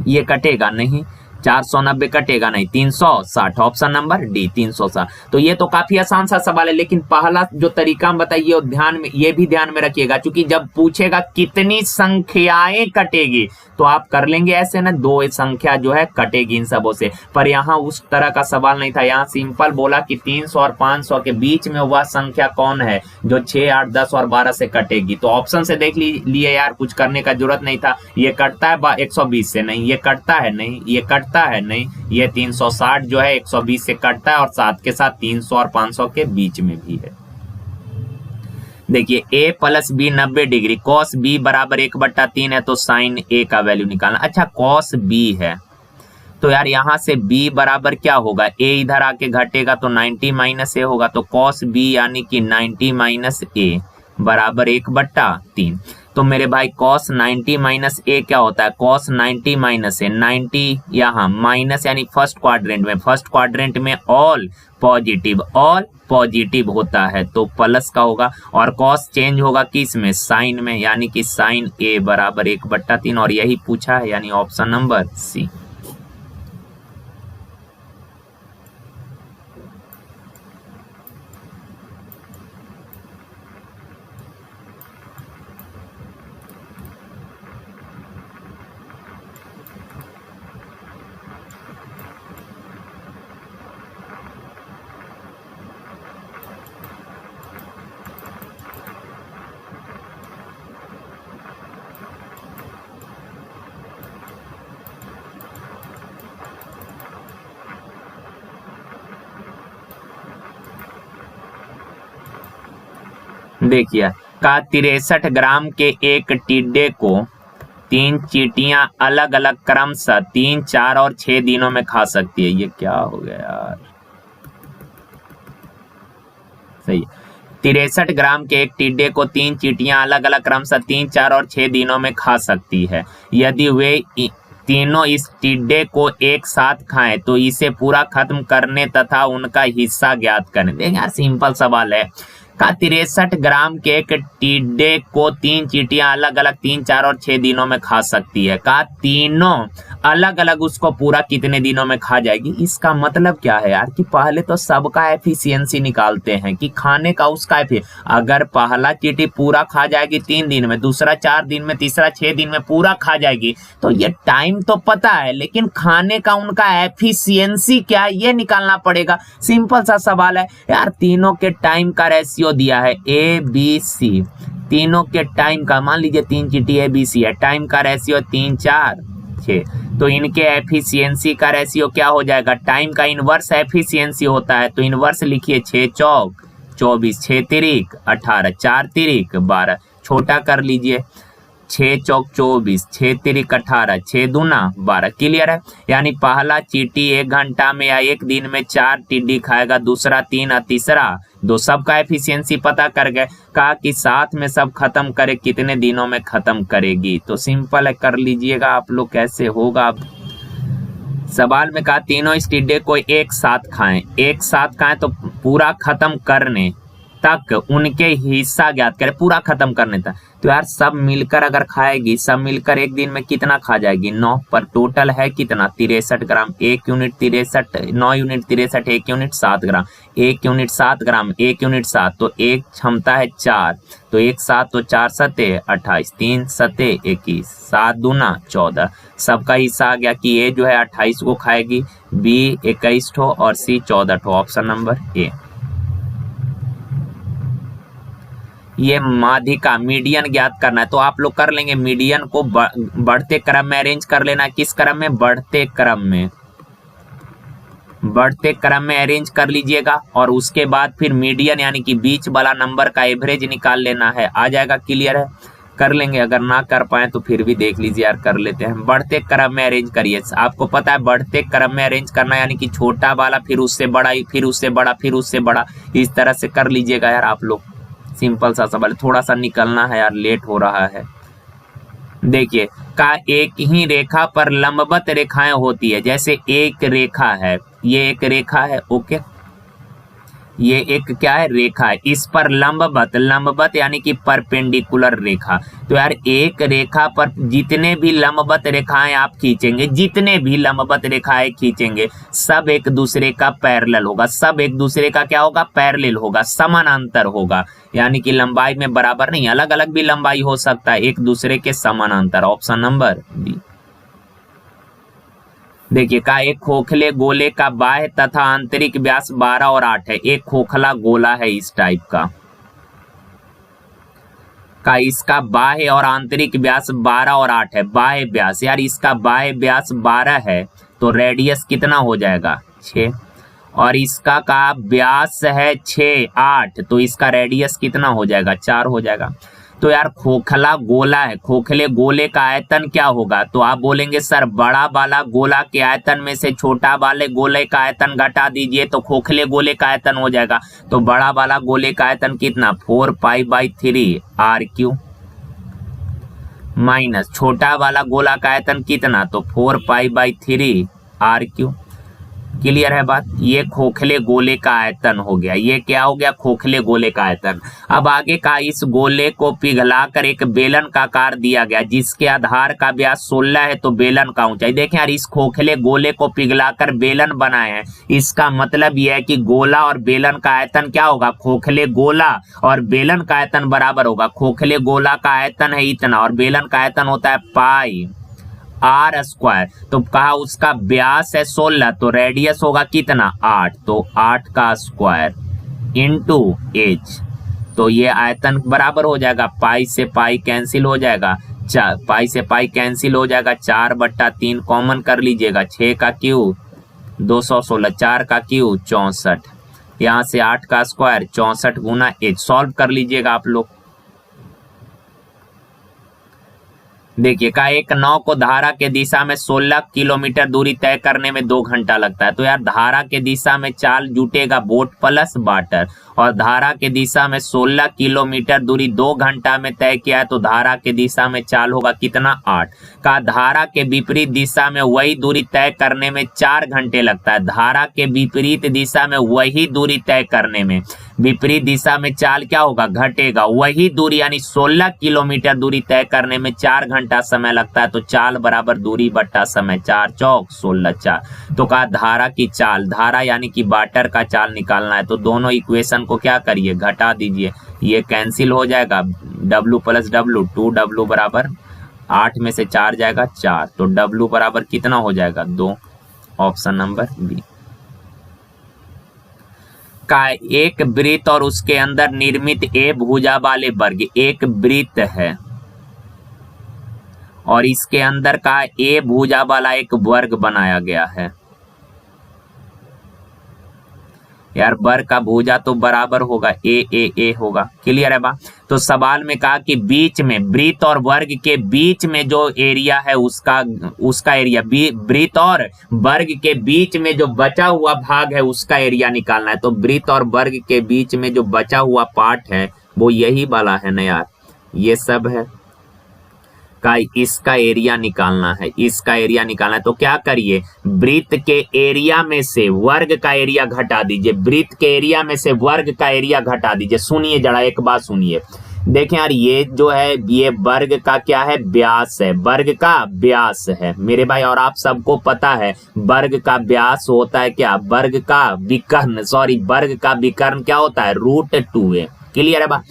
ये कटेगा नहीं, 490 कटेगा नहीं, 360, ऑप्शन नंबर डी 360। तो ये तो काफी आसान सा सवाल है, लेकिन पहला जो तरीका हम बताइए ध्यान में, ये भी ध्यान में रखिएगा, क्योंकि जब पूछेगा कितनी संख्याएं कटेगी तो आप कर लेंगे ऐसे ना, 2 संख्या जो है कटेगी इन सबों से। पर यहाँ उस तरह का सवाल नहीं था, यहाँ सिंपल बोला कि 300 और 500 के बीच में वह संख्या कौन है जो 6, 8, 10 और 12 से कटेगी। तो ऑप्शन से देख लिए यार, कुछ करने का जरूरत नहीं था। ये कटता है 120 से, नहीं ये कटता है, नहीं ये कटता है, नहीं ये 360 जो है 120 से कटता है और साथ के साथ 300 और 500 के बीच में भी है। देखिए a plus B 90 degree, cos b बराबर 1/3 है, तो sin a का वैल्यू निकालना। अच्छा cos b है तो यार यहाँ से b बराबर क्या होगा, a इधर आके घटेगा तो 90 माइनस a होगा, तो cos b यानी कि 90 माइनस a बराबर 1/3। तो मेरे भाई cos 90 माइनस a क्या होता है, cos 90 माइनस a, 90 यहाँ माइनस यानी फर्स्ट क्वाड्रेंट में ऑल पॉजिटिव होता है तो प्लस का होगा, और cos चेंज होगा किस में, साइन में, यानी कि साइन a बराबर 1/3, और यही पूछा है, यानी ऑप्शन नंबर सी। देखिए का 63 ग्राम के एक टिड्डे को 3 चींटियां अलग अलग क्रमशः 3, 4 और 6 दिनों में खा सकती है। ये क्या हो गया यार, सही है। 63 ग्राम के एक टिड्डे को 3 चींटियां अलग अलग क्रमशः 3, 4 और 6 दिनों में खा सकती है। यदि वे तीनों इस टिड्डे को एक साथ खाएं तो इसे पूरा खत्म करने तथा उनका हिस्सा ज्ञात करें। देखिए यार सिंपल सवाल है, का 63 ग्राम के एक टिड्डे को 3 चींटियां अलग अलग 3, 4 और 6 दिनों में खा सकती है। का तीनों अलग अलग उसको पूरा कितने दिनों में खा जाएगी। इसका मतलब क्या है यार कि पहले तो सबका एफिशिएंसी निकालते हैं कि खाने का उसका अगर पहला चींटी पूरा खा जाएगी 3 दिन में, दूसरा 4 दिन में, तीसरा 6 दिन में पूरा खा जाएगी, तो ये टाइम तो पता है, लेकिन खाने का उनका एफिशिएंसी क्या है ये निकालना पड़ेगा। सिंपल सा सवाल है यार, तीनों के टाइम का रेशियो दिया है ABC, तीनों के टाइम का, मान लीजिए 3 चींटी ABC है, टाइम का रेशियो 3, 4, 6, तो इनके एफिशिएंसी का रेशियो क्या हो जाएगा, टाइम का इनवर्स एफिशिएंसी होता है, तो इनवर्स लिखिए 6 चौक 24, 6 तिरिक 18, 4 तिरिक 12, छोटा कर लीजिए 6 चौक 24, 6 तिरिक 18, 6 दूना 12। क्लियर है, यानी पहला चींटी 1 घंटा में या 1 दिन में 4 टिड्डी खाएगा, दूसरा 3 और तीसरा 2। सबका एफिशिएंसी पता कर गए। कहा कि साथ में सब खत्म करे, कितने दिनों में खत्म करेगी, तो सिंपल है, कर लीजिएगा आप लोग, कैसे होगा। सवाल में कहा तीनों इस टिड्डे को एक साथ खाएं तो पूरा खत्म करने तक उनके हिस्सा ज्ञात करें, पूरा खत्म करने तक। तो यार सब मिलकर अगर खाएगी, सब मिलकर 1 दिन में कितना खा जाएगी, 9, पर टोटल है कितना 63 ग्राम, 1 यूनिट 63, 9 यूनिट 63, 1 यूनिट 7 ग्राम, 1 यूनिट 7 ग्राम, 1 यूनिट 7, तो एक क्षमता है 4, तो 1 7 तो 4 सते 28, 3 सते 21, 7 दूना 14। सबका हिस्सा आ गया कि ए जो है 28 को खाएगी, बी 21 ठो और सी 14 ठो, ऑप्शन नंबर ए। ये माध्यिका मीडियन ज्ञात करना है, तो आप लोग कर लेंगे। मीडियन को बढ़ते क्रम में अरेंज कर लेना। किस क्रम में, बढ़ते क्रम में अरेंज कर लीजिएगा, और उसके बाद फिर मीडियन यानी कि बीच वाला नंबर का एवरेज निकाल लेना है, आ जाएगा। क्लियर है, कर लेंगे। अगर ना कर पाए तो फिर भी देख लीजिए यार, कर लेते हैं। बढ़ते क्रम में अरेंज करिए। आपको पता है बढ़ते क्रम में अरेंज करना यानी कि छोटा वाला फिर उससे बड़ा, फिर उससे बड़ा, फिर उससे बड़ा, इस तरह से कर लीजिएगा यार आप लोग। सिंपल सा सवाल, थोड़ा सा निकलना है यार, लेट हो रहा है। देखिए का एक ही रेखा पर लंबवत रेखाएं होती है, जैसे एक रेखा है, ये एक रेखा है, ओके, ये एक क्या है, रेखा है, इस पर लंबवत यानी कि परपेंडिकुलर रेखा। तो यार एक रेखा पर जितने भी लंबवत रेखाएं आप खींचेंगे, सब एक दूसरे का पैरेलल होगा, सब एक दूसरे का क्या होगा, पैरेलल होगा, समानांतर होगा, यानी कि लंबाई में बराबर नहीं, अलग अलग भी लंबाई हो सकता है, एक दूसरे के समानांतर, ऑप्शन नंबर बी। देखिए का एक खोखले गोले का बाह्य तथा आंतरिक व्यास 12 और 8 है। एक खोखला गोला है इस टाइप का इसका बाह्य और आंतरिक व्यास 12 और 8 है। बाह्य व्यास, यार इसका बाह्य व्यास 12 है तो रेडियस कितना हो जाएगा, 6, और इसका का व्यास है 6, 8, तो इसका रेडियस कितना हो जाएगा, 4 हो जाएगा। तो यार खोखला गोला है, खोखले गोले का आयतन क्या होगा? तो आप बोलेंगे सर बड़ा वाला गोला के आयतन में से छोटा वाले गोले का आयतन घटा दीजिए तो खोखले गोले का आयतन हो जाएगा। तो बड़ा वाला गोले का आयतन कितना 4π/3 r³ माइनस छोटा वाला गोला का आयतन कितना, तो 4π/3 r³। क्लियर है बात? ये खोखले गोले का आयतन हो गया। ये क्या हो गया? खोखले गोले का आयतन। अब आगे का, इस गोले को पिघलाकर एक बेलन का आकार दिया गया जिसके आधार का व्यास 16 है तो बेलन का ऊंचाई। देखें यार, इस खोखले गोले को पिघलाकर बेलन बनाए हैं, इसका मतलब यह है कि गोला और बेलन का आयतन क्या होगा? खोखले गोला और बेलन का आयतन बराबर होगा। खोखले गोला का आयतन है इतना और बेलन का आयतन होता है πr²। तो कहा उसका व्यास है 16 तो रेडियस होगा कितना 8, तो 8 का स्क्वायर इंटू h। तो ये आयतन बराबर हो जाएगा, पाई से पाई कैंसिल हो जाएगा, पाई से पाई कैंसिल हो जाएगा, 4/3 कॉमन कर लीजिएगा, 6 का क्यूब 216, 4 का क्यूब 64, यहाँ से 8 का स्क्वायर 64 गुना h। सॉल्व कर लीजिएगा आप लोग। देखिए का एक नाव को धारा के दिशा में 16 किलोमीटर दूरी तय करने में 2 घंटा लगता है। तो यार धारा के दिशा में चाल जुटेगा बोट प्लस वाटर, और धारा के दिशा में 16 किलोमीटर दूरी 2 घंटा में तय किया है तो धारा के दिशा में चाल होगा कितना 8। का धारा के विपरीत दिशा में वही दूरी तय करने में 4 घंटे लगता है। धारा के विपरीत दिशा में वही दूरी तय करने में, विपरीत दिशा में चाल क्या होगा? घटेगा। वही दूरी यानी 16 किलोमीटर दूरी तय करने में 4 घंटा समय लगता है। तो चाल बराबर दूरी बट्टा समय, 4 चौक 16 4। तो कहा धारा की चाल, धारा यानी कि वाटर का चाल निकालना है। तो दोनों इक्वेशन को क्या करिए? घटा दीजिए, ये कैंसिल हो जाएगा, W + W 2W बराबर 8 में से 4 जाएगा 4, तो W बराबर कितना हो जाएगा 2। Option number B. का एक वृत्त और उसके अंदर निर्मित ए भुजा वाले वर्ग, एक वृत्त है और इसके अंदर का ए भुजा वाला एक वर्ग बनाया गया है। यार वर्ग का भुजा तो बराबर होगा ए होगा। क्लियर है बा? तो सवाल में कहा कि बीच में, वृत्त और वर्ग के बीच में जो एरिया है उसका एरिया, वृत्त और वर्ग के बीच में जो बचा हुआ भाग है उसका एरिया निकालना है। तो वृत्त और वर्ग के बीच में जो बचा हुआ पार्ट है वो यही वाला है ना यार, ये सब है का इसका एरिया निकालना है, इसका एरिया निकालना है। तो क्या करिए? वृत्त के एरिया में से वर्ग का एरिया घटा दीजिए, वृत्त के एरिया में से वर्ग का एरिया घटा दीजिए। सुनिए जरा एक बात सुनिए, देखें यार ये जो है ये वर्ग का क्या है? व्यास है, वर्ग का व्यास है मेरे भाई। और आप सबको पता है वर्ग का व्यास होता है क्या? वर्ग का विकर्ण, वर्ग का विकर्ण क्या होता है? √2a। क्लियर है बा?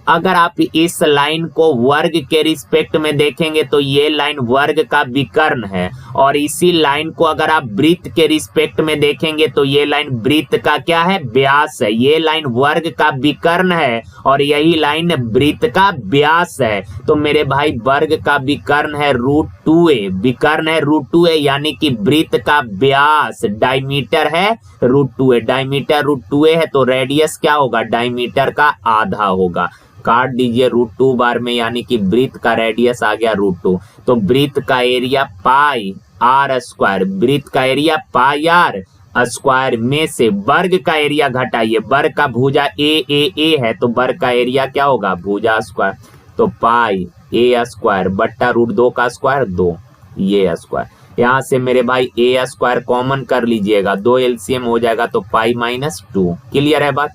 अगर आप इस लाइन को वर्ग के रिस्पेक्ट में देखेंगे तो ये लाइन वर्ग का विकर्ण है, और इसी लाइन को अगर आप वृत्त के रिस्पेक्ट में देखेंगे तो ये लाइन वृत्त का क्या है? व्यास है। ये लाइन वर्ग का विकर्ण है और यही लाइन वृत्त का व्यास है। तो मेरे भाई वर्ग का विकर्ण है √2a, विकर्ण है √2a यानी कि वृत्त का व्यास डायमीटर है √2a, डायमीटर √2a है तो रेडियस क्या होगा? डायमीटर का आधा होगा। काट दीजिए √2 बार में, यानी कि वृत्त का रेडियस आ गया √2। तो वृत्त का एरिया πr², वृत्त का एरिया πr² में से वर्ग का एरिया घटाइए। वर्ग का भुजा ए है तो वर्ग का एरिया क्या होगा? भुजा स्क्वायर, तो πa² बट्टा √2 का स्क्वायर 2 ये स्क्वायर। यहाँ से मेरे भाई a² कॉमन कर लीजिएगा, 2 LCM हो जाएगा तो π-2। क्लियर है बात?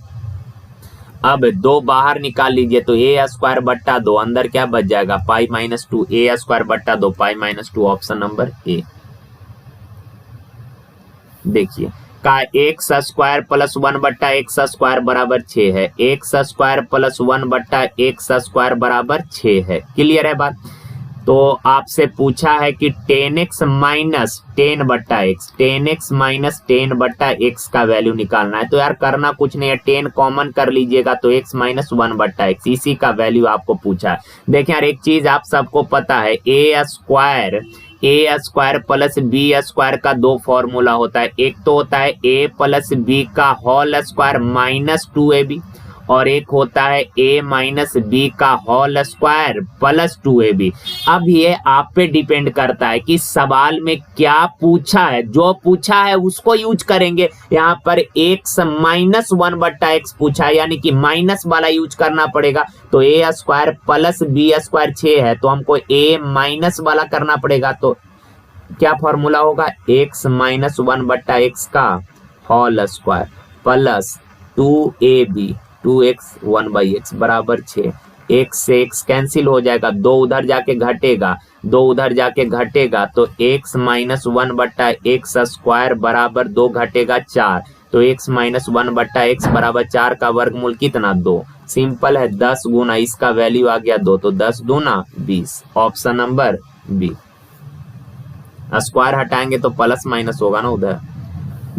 अब 2 बाहर निकाल लीजिए तो a² बट्टा 2, अंदर क्या बच जाएगा? π-2, a² बट्टा 2 π-2, ऑप्शन नंबर ए। देखिए का x² + 1/x² बराबर 6 है, x² + 1/x² बराबर 6 है। क्लियर है बात? तो आपसे पूछा है कि 10x - 10/x, 10x - 10/x का वैल्यू निकालना है। तो यार करना कुछ नहीं है, 10 कॉमन कर लीजिएगा तो x - 1/x, इसी का वैल्यू आपको पूछा है। देखें यार एक चीज आप सबको पता है, a² + b² का 2 फॉर्मूला होता है। एक तो होता है a + b का होल स्क्वायर -2ab, और एक होता है a माइनस बी का होल स्क्वायर प्लस 2ab। अब ये आप पे डिपेंड करता है कि सवाल में क्या पूछा है, जो पूछा है उसको यूज करेंगे। यहाँ पर x माइनस 1/x पूछा है, यानी कि माइनस वाला यूज करना पड़ेगा। तो a square plus B square 6 है, तो हमको a माइनस वाला करना पड़ेगा। तो क्या फॉर्मूला होगा, x माइनस 1/x का whole square plus 2ab 2x 1/x बराबर 6। x से x कैंसिल हो जाएगा, 2 उधर जाके घटेगा, 2 उधर जाके घटेगा, तो x माइनस 1/x स्क्वायर बराबर 2 घटेगा 4। तो x माइनस 1/x बराबर 4 का वर्गमूल कितना, 2। सिंपल है, 10 गुना इसका वैल्यू आ गया 2, तो 10 दूना 20। Option number B. स्क्वायर हटाएंगे तो प्लस माइनस होगा ना उधर।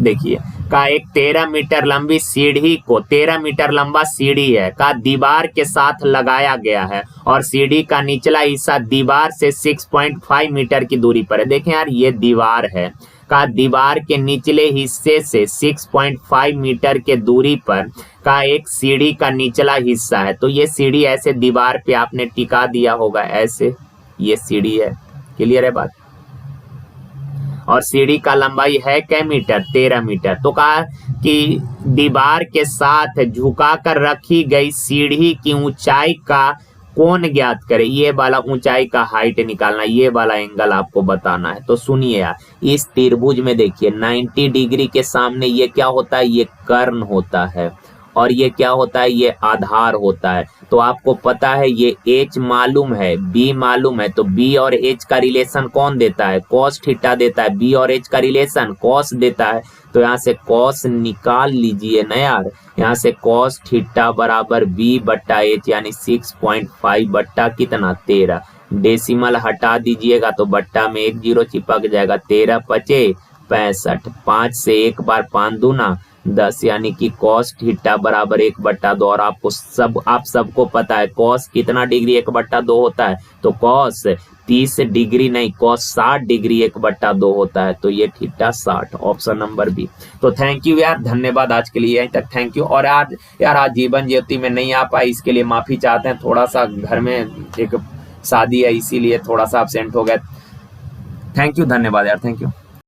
देखिए का एक 13 मीटर लंबी सीढ़ी को 13 मीटर लंबा सीढ़ी है का दीवार के साथ लगाया गया है और सीढ़ी का निचला हिस्सा दीवार से 6.5 मीटर की दूरी पर है। देखें यार, ये दीवार है का दीवार के निचले हिस्से से 6.5 मीटर के दूरी पर का एक सीढ़ी का निचला हिस्सा है। तो ये सीढ़ी ऐसे दीवार पे आपने टिका दिया होगा, ऐसे ये सीढ़ी है। क्लियर है बात। और सीढ़ी का लंबाई है क्या मीटर, 13 मीटर। तो कहा कि दीवार के साथ झुकाकर रखी गई सीढ़ी की ऊंचाई का कोण ज्ञात करे। ये वाला ऊंचाई का हाइट निकालना, ये वाला एंगल आपको बताना है। तो सुनिए यार, इस त्रिभुज में देखिए 90 डिग्री के सामने ये क्या होता है, ये कर्ण होता है, और ये क्या होता है, ये आधार होता है। तो आपको पता है ये h मालूम है, b मालूम है, तो b और h का रिलेशन कौन देता है, cos थीटा देता है। b और h का रिलेशन cos देता है, तो यहाँ से cos निकाल लीजिए ना यार। यहाँ से cos थीटा बराबर b/h यानी 6.5 बट्टा कितना 13। डेसिमल हटा दीजिएगा तो बट्टा में 1 0 चिपक जाएगा। 13 पचे 65, 5 से 1 बार 5 दूना 10, यानी कि cos थीटा बराबर 1/2। और आप सबको पता है cos कितना डिग्री 1/2 होता है, तो cos 30 डिग्री नहीं, cos 60 डिग्री 1/2 होता है। तो ये थीटा 60, ऑप्शन नंबर बी। तो थैंक यू यार, धन्यवाद आज के लिए यहीं तक, थैंक यू। और आज जीवन ज्योति में नहीं आ पाई, इसके लिए माफी चाहते हैं। थोड़ा सा घर में एक शादी है, इसीलिए थोड़ा सा एब्सेंट हो गया। थैंक यू, धन्यवाद यार, थैंक यू।